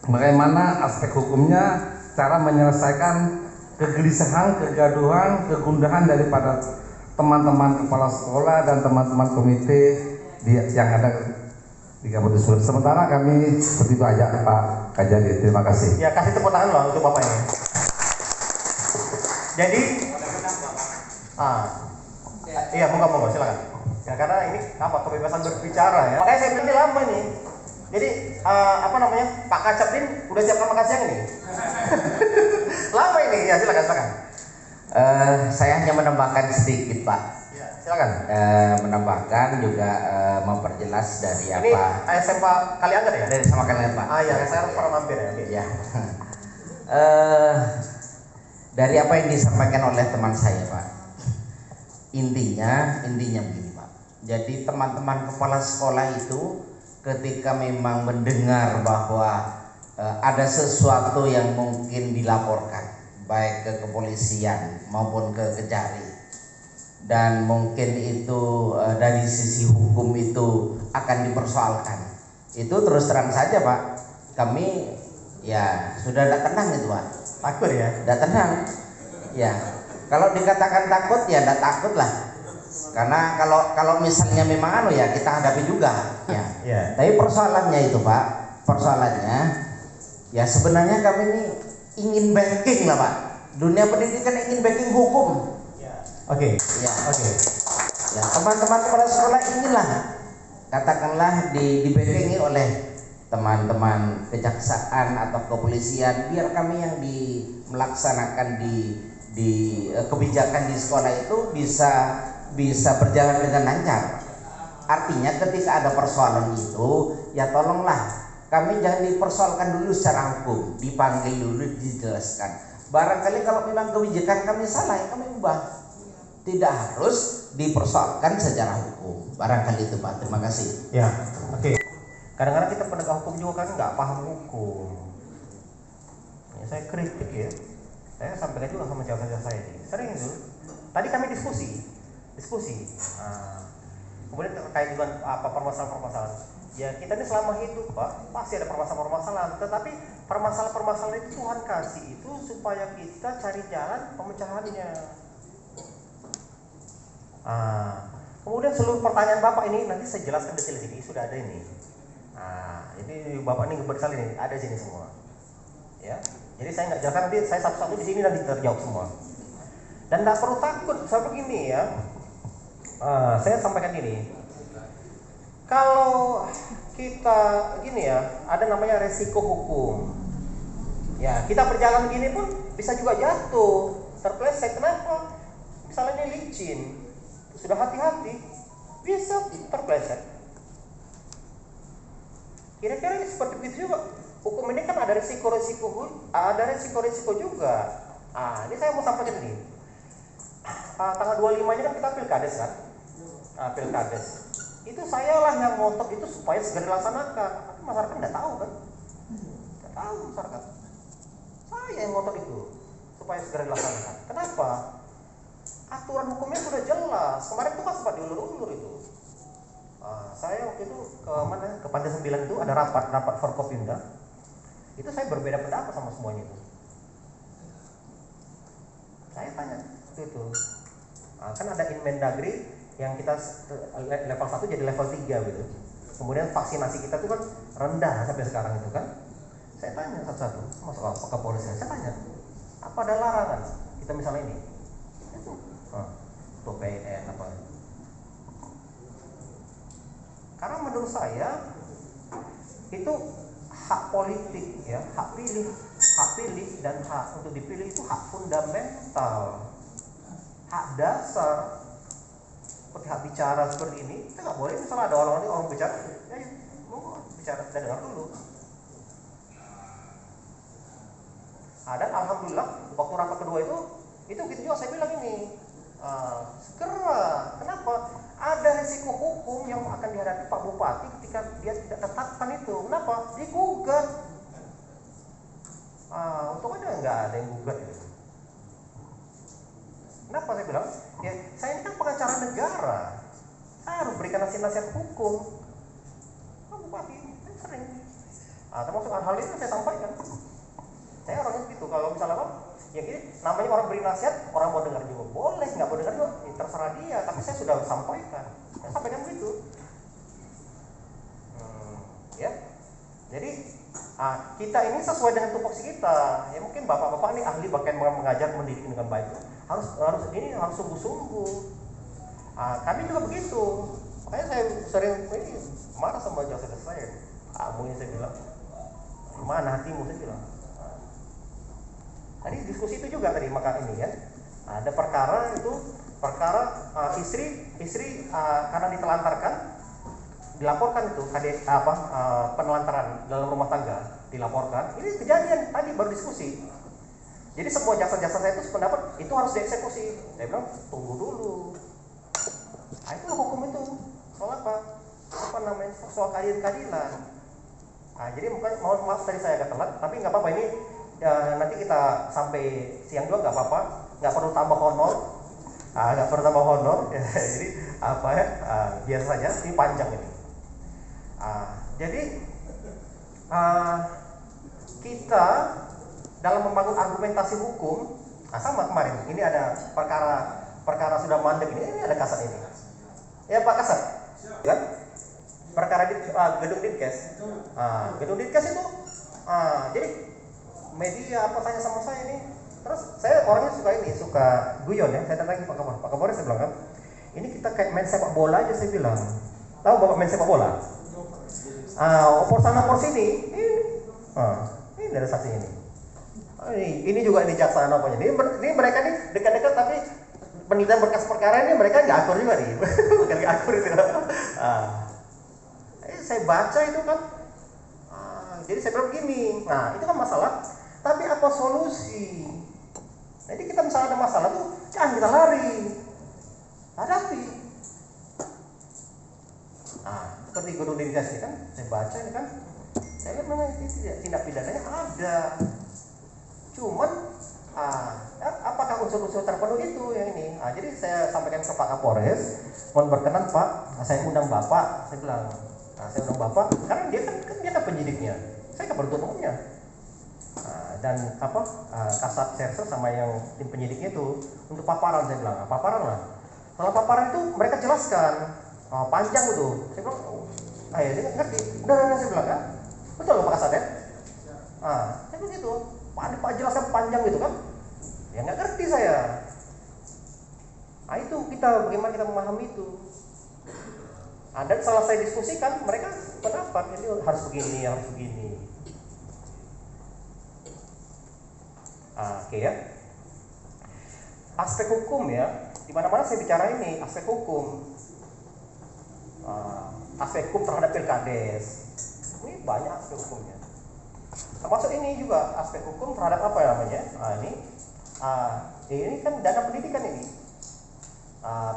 bagaimana aspek hukumnya, cara menyelesaikan kegelisahan, kegaduhan, kegundahan daripada teman-teman kepala sekolah dan teman-teman komite yang ada di Kabupaten Sulut. Sementara kami seperti itu aja Pak Kajari. Terima kasih. Ya, kasih tepuk tangan loh untuk Bapak ini. Jadi, iya monggo silakan. Ya karena ini kebebasan berbicara ya. Makanya saya bilang ini lama nih. Jadi Pak Kacapin udah siapkan makan siang ini. Lama ini ya, silakan. Saya hanya menambahkan sedikit Pak. Silakan. Menambahkan juga memperjelas dari ini apa? Ini ASM Pak Kaliangger ya? Dari sama kalian Pak. Iya, saya pernah mampir ya. Ya. Dari apa yang disampaikan oleh teman saya Pak. Intinya begini Pak. Jadi teman-teman kepala sekolah itu ketika memang mendengar bahwa ada sesuatu yang mungkin dilaporkan baik ke kepolisian maupun ke Kejari, dan mungkin itu dari sisi hukum itu akan dipersoalkan, itu terus terang saja Pak, kami ya sudah tidak tenang itu Pak. Takut ya? Tidak tenang ya. Kalau dikatakan takut ya tidak takut lah, karena kalau misalnya memang ya kita hadapi juga ya. Yeah. Tapi persoalannya itu Pak, persoalannya ya sebenarnya kami ini ingin banking lah Pak. Dunia pendidikan ingin banking hukum. Oke. Ya. Oke. Ya, teman-teman kepala sekolah inilah katakanlah dibackingi oleh teman-teman kejaksaan atau kepolisian, biar kami yang melaksanakan di kebijakan di sekolah itu bisa berjalan dengan lancar. Artinya ketika ada persoalan itu, ya tolonglah kami jangan dipersoalkan dulu secara hukum, dipanggil dulu, dijelaskan. Barangkali kalau memang kebijakan kami salah, ya kami ubah. Tidak harus dipersoalkan secara hukum. Barangkali itu Pak. Terima kasih. Ya, oke. Kadang-kadang kita penegak hukum juga kan nggak paham hukum. Ya, saya kritik ya. Saya sampaikan juga sama jasa-jasa saya ini. Sering itu. Tadi kami diskusi. Nah, kemudian terkait dengan apa permasalahan-permasalahan. Ya kita ini selama hidup Pak pasti ada permasalahan-permasalahan. Tetapi permasalahan-permasalahan itu Tuhan kasih itu supaya kita cari jalan pemecahannya. Kemudian seluruh pertanyaan Bapak ini nanti saya jelaskan detail di sini, sudah ada ini. Ini Bapak ini hebat sekali nih, ada di sini semua. Ya, jadi saya nggak jelaskan nanti saya satu-satu di sini nanti terjawab semua. Dan nggak perlu takut, saya begini ya. Saya sampaikan gini. Kalau kita gini ya, ada namanya resiko hukum. Ya, kita berjalan gini pun bisa juga jatuh, terpeleset. Kenapa? Misalnya ini licin. Sudah hati-hati bisa terpeleset. Kira-kira seperti itu juga. Hukum ini kan ada resiko-resiko juga. Ini saya mau sampaikan ini. Tanggal 25-nya kan kita pilkades kan? Pilkades. Itu saya lah yang ngotot itu supaya segera dilaksanakan. Tapi masyarakat nggak tahu kan? Nggak tahu masyarakat. Saya yang ngotot itu supaya segera dilaksanakan. Kenapa? Aturan hukumnya sudah jelas. Kemarin itu kan sempat diulur-ulur itu. Saya waktu itu ke Pantai 9 itu ada rapat Forkopimda. Itu saya berbeda pendapat sama semuanya itu. Saya tanya itu. Kan ada Inmendagri yang kita level 1 jadi level 3 gitu. Kemudian vaksinasi kita tuh kan rendah sampai sekarang itu kan. Saya tanya satu-satu masuk ke kepolisian. Saya tanya, apa ada larangan kita misalnya ini? Untuk PN apa? Karena menurut saya itu hak politik ya, hak pilih dan hak untuk dipilih itu hak fundamental, hak dasar. Seperti hak bicara seperti ini, kita nggak boleh misalnya ada orang bicara, ya mau bicara kita dengar dulu. Dan alhamdulillah waktu rapat kedua itu gitu juga saya bilang ini. Segera, kenapa? Ada risiko hukum yang akan dihadapi Pak Bupati ketika dia tidak tetapkan itu. Kenapa? Digugat. Untungnya nggak ada yang gugat itu. Kenapa saya bilang? Ya, saya ini kan pengacara negara. Saya harus berikan nasihat-nasihat hukum. Pak Bupati sering. Termasuk hal-hal ini saya sampaikan. Saya orangnya begitu. Kalau misalnya apa? Ya gini, namanya orang beri nasihat, orang mau dengar juga boleh, nggak mau dengar juga, terserah dia. Tapi saya sudah sampaikan, saya sampaikan begitu. Ya, jadi kita ini sesuai dengan tupoksi kita. Ya mungkin bapak-bapak ini ahli bahkan mengajar mendidik dengan baik. Harus sungguh-sungguh. Kami juga begitu. Makanya saya sering marah sama jasa saya. Mungkin saya bilang, mana hatimu, saya bilang. Tadi diskusi itu juga tadi maka ini ya. Ada perkara istri karena ditelantarkan dilaporkan itu penelantaran dalam rumah tangga dilaporkan. Ini kejadian tadi baru diskusi. Jadi semua jasa-jasa saya itu sependapat itu harus dieksekusi. Saya bilang tunggu dulu. Itu hukum itu. Soal apa? Namanya soal keadilan. Jadi mohon maaf tadi saya agak telat, tapi nggak apa-apa ini. Ya, nanti kita sampai siang juga nggak apa-apa, nggak perlu tambah honor, jadi biasa saja, ini panjang ini. Jadi kita dalam membangun argumentasi hukum, sama kemarin, ini ada perkara sudah mandek ini ada Kasat ini, ya Pak Kasat, kan? Perkara di gedung Dinkes, gedung Dinkes itu, jadi media tanya sama saya ini, terus saya orangnya suka guyon ya, saya tanya lagi Pak Kapolres saya bilang kan, ini kita kayak main sepak bola aja saya bilang, tahu Bapak main sepak bola? Opor sana opor sini, ini ada saksi ini, Ini juga ini jaksa namanya. Ini mereka nih dekat-dekat tapi penelitian berkas perkara ini mereka nggak akur juga nih. Bukan nggak akur itu. Saya baca itu kan. Jadi saya bilang begini. Nah itu kan masalah. Tapi apa solusi? Jadi kita misalnya ada masalah tuh jangan kita lari, hadapi. Seperti guru dedikasi kan, saya baca ini kan, saya lihat memang tindak pidananya ada. Cuman, apakah unsur-unsur terpenuhi itu yang ini? Jadi saya sampaikan ke Pak Kapolres, mohon berkenan Pak, saya undang Bapak, saya bilang, saya undang Bapak, karena dia kan penyidiknya, saya kan penuntut umumnya. Dan Kasat Serse sama yang tim penyidiknya itu untuk paparan, saya bilang paparan lah. Setelah paparan itu mereka jelaskan panjang itu. Saya bilang, dia ngerti. Udah saya bilang kan, betul Pak Kasat ya. Saya bilang gitu. Pak jelaskan panjang gitu kan. Ya nggak ngerti saya. Itu bagaimana kita memahami itu. Dan setelah saya diskusikan, mereka pendapat ini harus begini, harus begini. Oke ya. Aspek hukum ya, di mana-mana saya bicara ini aspek hukum. Aspek hukum terhadap pilkades. Ini banyak aspek hukumnya. Termasuk ini juga aspek hukum terhadap apa namanya? Ini kan dana pendidikan ini.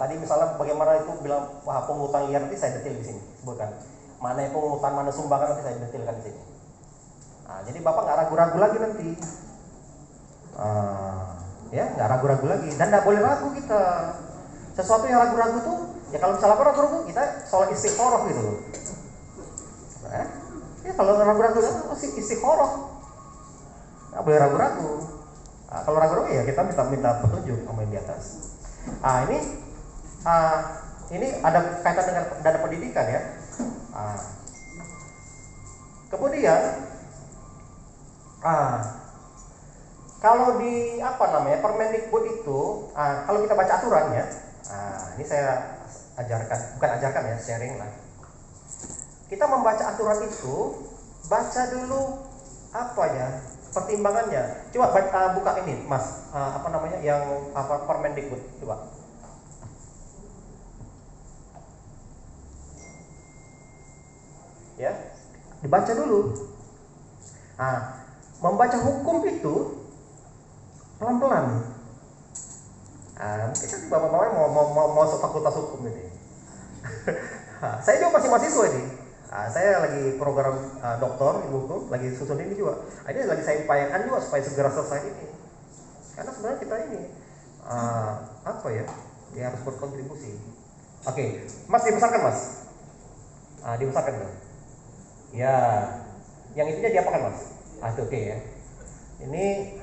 Tadi misalnya bagaimana itu bilang pungutan liar, nanti saya detail di sini sebutkan. Mana yang pungutan, mana sumbangan, nanti saya detailkan di sini. Jadi Bapak nggak ragu-ragu lagi nanti. Ya nggak ragu-ragu lagi, dan nggak boleh ragu kita. Sesuatu yang ragu-ragu tuh ya kalau misalnya ragu-ragu kita sholat istikharah gitu. Ya kalau ragu-ragu kan mesti istikharah, nggak boleh ragu-ragu. Kalau ragu-ragu ya kita minta petunjuk sama yang di atas. Ini ada kaitan dengan dana pendidikan ya. Kemudian kalau di Permendikbud itu, kalau kita baca aturannya, ini saya bukan ajarkan ya, sharing lah. Kita membaca aturan itu, baca dulu pertimbangannya. Coba buka ini, Mas, yang Permendikbud, coba. Ya, dibaca dulu. Membaca hukum itu pelan-pelan. Kita bapak-bapak mau masuk fakultas hukum ini. Saya juga masih mahasiswa ini. Saya lagi program doktor ilmu hukum, lagi susun ini juga. Ini lagi saya upayakan juga supaya segera selesai ini. Karena sebenarnya kita ini dia harus berkontribusi. Oke, Mas dibesarkan Mas. Dibesarkan dong. Ya, yang itunya diapakan Mas? Itu oke ya. Ini.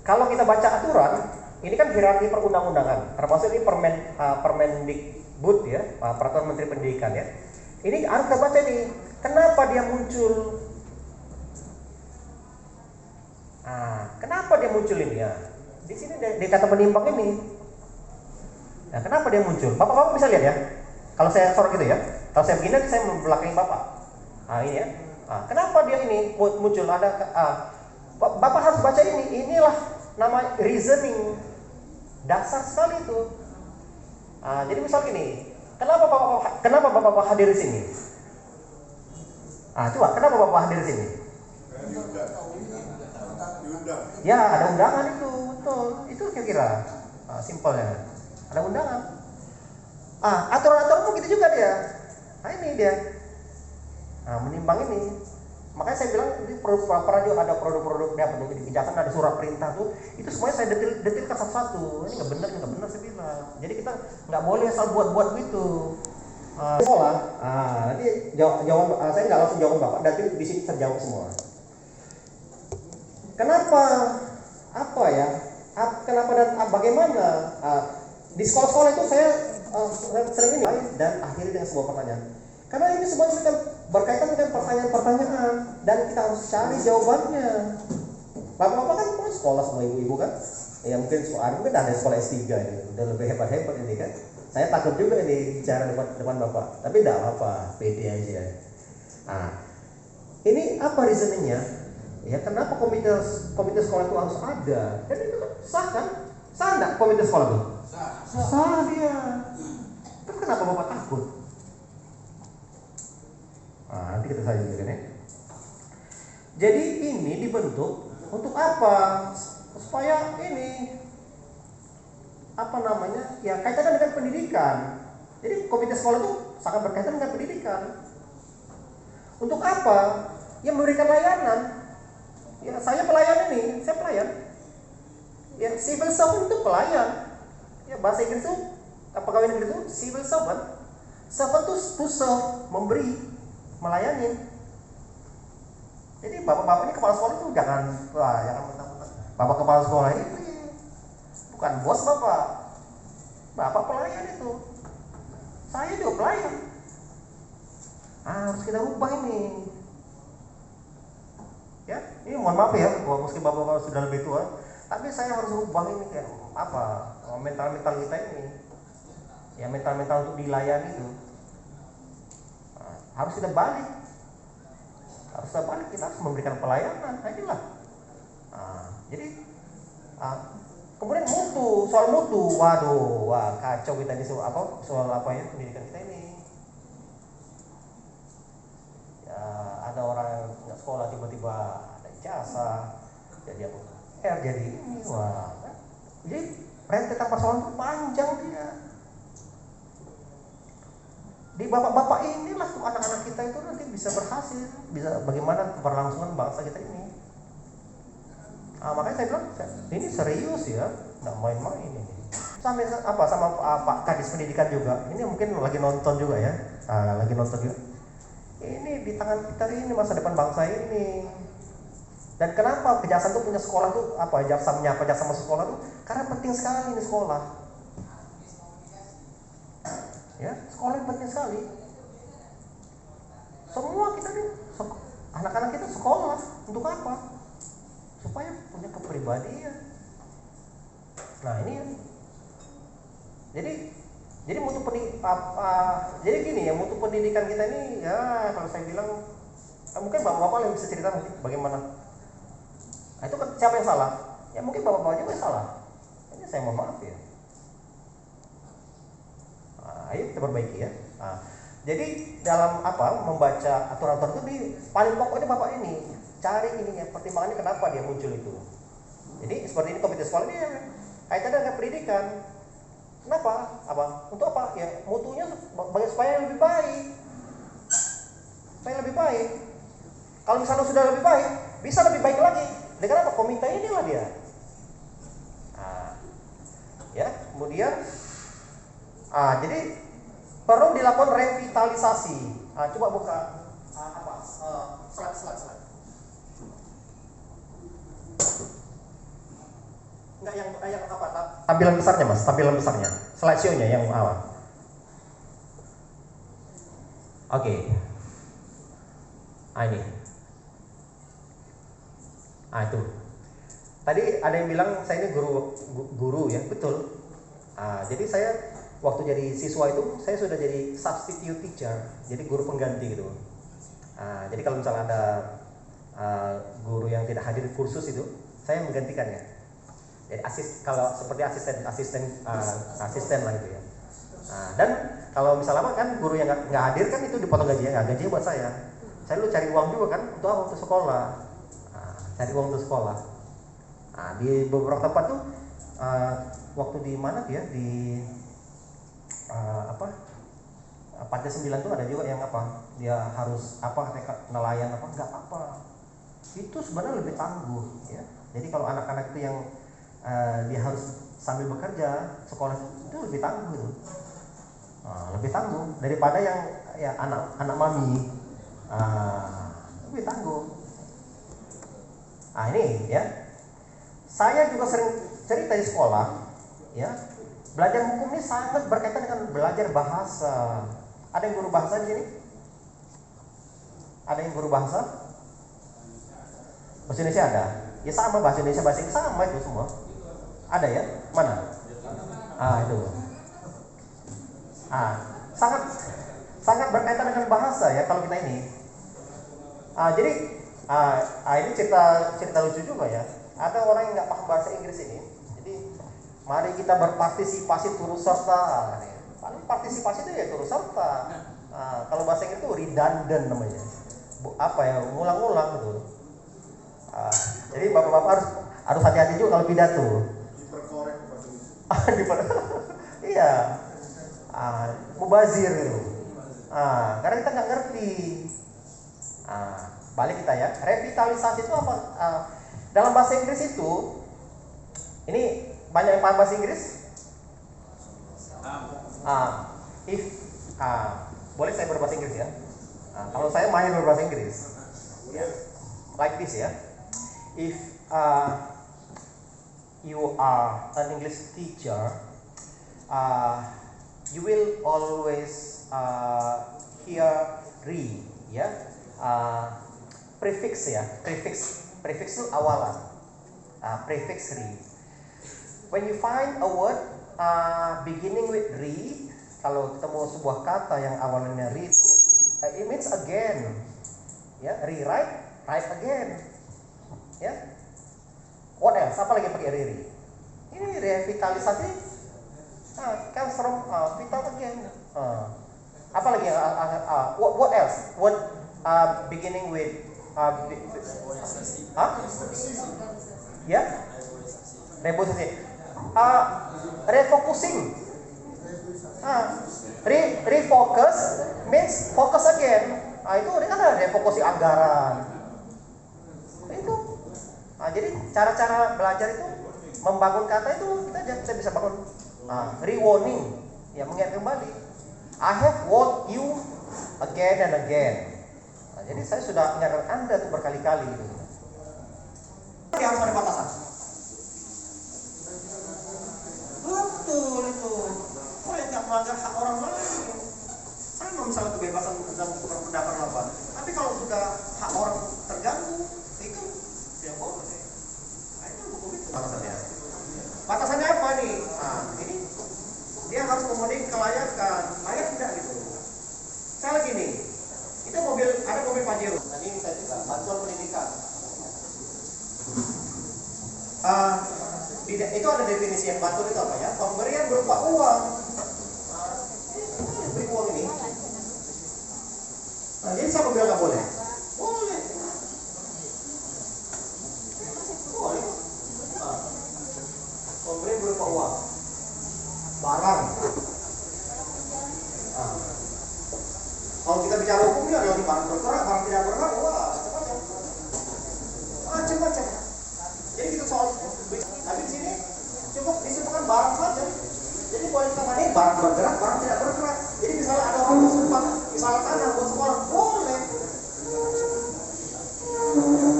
Kalau kita baca aturan, ini kan hierarki perundang-undangan, termasuk ini Permendikbud ya, Peraturan Menteri Pendidikan ya. Ini harus kita baca nih, kenapa dia muncul? Kenapa dia muncul ini ya? Di sini di kata penimbang ini. Nah, kenapa dia muncul? Bapak-bapak bisa lihat ya. Kalau saya sorot gitu ya, kalau saya begini saya membelakangi Bapak. Ini ya. Kenapa dia ini muncul? Bapak harus baca ini. Inilah nama reasoning, dasar sekali itu. Jadi misal gini, kenapa bapak hadir di sini? Coba kenapa bapak hadir di sini? Ya ada undangan itu, betul. Itu kira-kira simpelnya. Ada undangan. Aturan-aturan begitu juga dia. Ini dia. Menimbang ini. Makanya saya bilang ini pernah juga ada produk-produknya di kejaksaan ada surat perintah tuh, itu semuanya saya detilkan satu-satu. Ini nggak benar saya bilang. Jadi kita nggak boleh asal buat-buat gitu. Sekolah, nanti jawaban saya nggak langsung jawab Bapak, nanti di sini terjawab semua. Kenapa? Kenapa dan bagaimana? Di sekolah-sekolah itu saya sering ini dan akhiri dengan sebuah pertanyaan. Karena ini semuanya kan berkaitan dengan pertanyaan-pertanyaan dan kita harus cari jawabannya. Bapak-bapak kan mau sekolah sama ibu-ibu kan? Ya mungkin ada sekolah S3 ini, udah lebih hebat-hebat ini kan. Saya takut juga ini bicara depan Bapak, tapi tidak apa-apa, pede aja. Ini apa reasoningnya? Ya kenapa komite sekolah itu harus ada? Dan itu kan sah kan? Sah nggak komite sekolah itu? Sah dia. Tapi kenapa Bapak takut? Nah, nanti kita sajikan ya. Jadi ini dibentuk untuk apa? Supaya ini apa namanya? Ya kaitannya dengan pendidikan. Jadi komite sekolah itu sangat berkaitan dengan pendidikan. Untuk apa? Ya memberikan layanan. Ya saya pelayan ini, saya pelayan. Ya civil servant itu pelayan. Ya bahasa Inggris itu pegawai negeri itu civil servant. Servant itu to serve, memberi, melayani. Jadi bapak-bapak ini kepala sekolah itu jangan mentang-mentang bapak kepala sekolah ini bukan bos bapak. Bapak pelayan itu. Saya juga pelayan. Harus kita rubah ini. Ya, ini mohon maaf ya, meski bapak-bapak sudah lebih tua, tapi saya harus rubah ini kayak apa? Mental kita ini. Ya mental untuk dilayani itu. Harus kita balik. Kita harus memberikan pelayanan. Nah, inilah. Jadi kemudian soal mutu, waduh, kacau kita ini soal apa ya pendidikan kita ini. Ya, ada orang yang nggak sekolah tiba-tiba ada ijazah, jadi apa? Jadi ini, jadi rentetan persoalan itu panjang dia. Di bapak-bapak inilah tuh anak-anak kita itu nanti bisa berhasil, bisa bagaimana keberlangsungan bangsa kita ini. Makanya saya bilang ini serius ya, nggak main-main ini. Sama Pak Kadis Pendidikan juga, ini mungkin lagi nonton juga ya, lagi nonton juga. Ini di tangan kita ini masa depan bangsa ini. Dan kenapa Kejaksaan tuh punya sekolah tuh jaksa masuk sekolah tuh? Karena penting sekali ini sekolah. Ya, sekolah penting sekali. Semua kita nih, anak-anak kita sekolah untuk apa? Supaya punya kepribadian. Nah ini ya. Jadi jadi gini ya, mutu pendidikan kita ini ya kalau saya bilang mungkin bapak-bapak yang bisa cerita nanti bagaimana. Nah, itu kan siapa yang salah? Ya mungkin bapak-bapak juga yang salah. Ini saya mohon maaf ya. Ayo kita perbaiki ya. Jadi dalam membaca aturan-aturan itu paling pokoknya bapak ini cari ininya pertimbangannya kenapa dia muncul itu. Jadi seperti ini komite sekolah ini kaitannya dengan pendidikan. Kenapa? Untuk apa? Ya mutunya supaya lebih baik. Supaya lebih baik. Kalau misalnya sudah lebih baik, bisa lebih baik lagi. Dengan apa? Komite inilah dia. Ya, kemudian jadi perlu dilakukan revitalisasi. Coba buka slide. Enggak yang tampilan besarnya Mas, tampilan besarnya. Slideshow-nya yang awal. Oke. Ini. Itu. Tadi ada yang bilang saya ini guru ya, betul. Jadi saya waktu jadi siswa itu saya sudah jadi substitute teacher, jadi guru pengganti gitu. Jadi kalau misalnya ada guru yang tidak hadir kursus itu, saya menggantikannya. Jadi kalau seperti asisten lah gitu ya. Dan kalau misalnya kan guru yang nggak hadir kan itu dipotong gajinya, gajinya buat saya. Saya lu cari uang juga kan untuk apa? Untuk sekolah. Cari uang untuk sekolah. Di beberapa tempat tuh waktu di mana dia di Pantai 9 tuh ada juga yang dia harus nelayan nggak apa. Itu sebenarnya lebih tangguh ya. Jadi kalau anak-anak itu yang dia harus sambil bekerja sekolah itu lebih tangguh itu. Lebih tangguh daripada yang ya anak mami. Lebih tangguh. Ini ya. Saya juga sering cerita di sekolah ya. Belajar hukum ini sangat berkaitan dengan belajar bahasa. Ada yang guru bahasa di sini? Ada yang guru bahasa? Bahasa Indonesia ada? Ya sama, bahasa Indonesia, bahasa Inggris sama itu semua. Ada ya? Mana? Itu. Sangat berkaitan dengan bahasa ya kalau kita ini. Jadi Ini cerita lucu juga ya. Ada orang yang nggak paham bahasa Inggris ini. Jadi mari kita berpartisipasi turut serta. Paling partisipasi itu ya turut serta. Kalau bahasa Inggris itu redundant namanya. Ngulang-ngulang gitu. Jadi bapak-bapak harus hati-hati juga kalau pidato. Iya. Mubazir gitu. Karena kita nggak ngerti. Balik kita ya. Revitalisasi itu apa? Dalam bahasa Inggris itu, ini banyak yang paham bahasa Inggris? Boleh saya berbahasa Inggris ya? Kalau saya mahir berbahasa Inggris, like this ya. If you are an English teacher, you will always hear re, ya. Prefix ya, prefix itu awalan. Prefix re. When you find a word beginning with re, kalau ketemu sebuah kata yang awalnya re itu, it means again. Ya, rewrite, write again. Ya. What else? Apa lagi pakai re? Ini revitalisasi. Comes from vital again. Apa lagi? What else? What beginning with ya, reboisasi. Refocusing. Refocus means focus again. Itu kan ada refocusing anggaran. Itu. Jadi cara-cara belajar itu membangun kata itu kita bisa bangun. Rewarning, ya, mengingat kembali. I have warned you again and again. Jadi saya sudah ingatkan Anda tuh berkali-kali gitu. Tapi harus ada batasan. Betul itu. Yang nggak melanggar hak orang lain. Sama misalnya kebebasan dalam berpendapat apa. Tapi kalau sudah hak orang terganggu, itu tidak boleh. Itu hukum itu batasannya. Batasannya apa nih? Ini dia harus memenuhi kelayakan. Layak tidak gitu. Misalnya gini. Itu ada mobil Pajero. Nah, ini saya juga bantuan pendidikan. Itu ada definisi yang bantuan itu apa ya? Pemberian berupa uang. Beri uang ini. Jadi siapa bilang nggak boleh?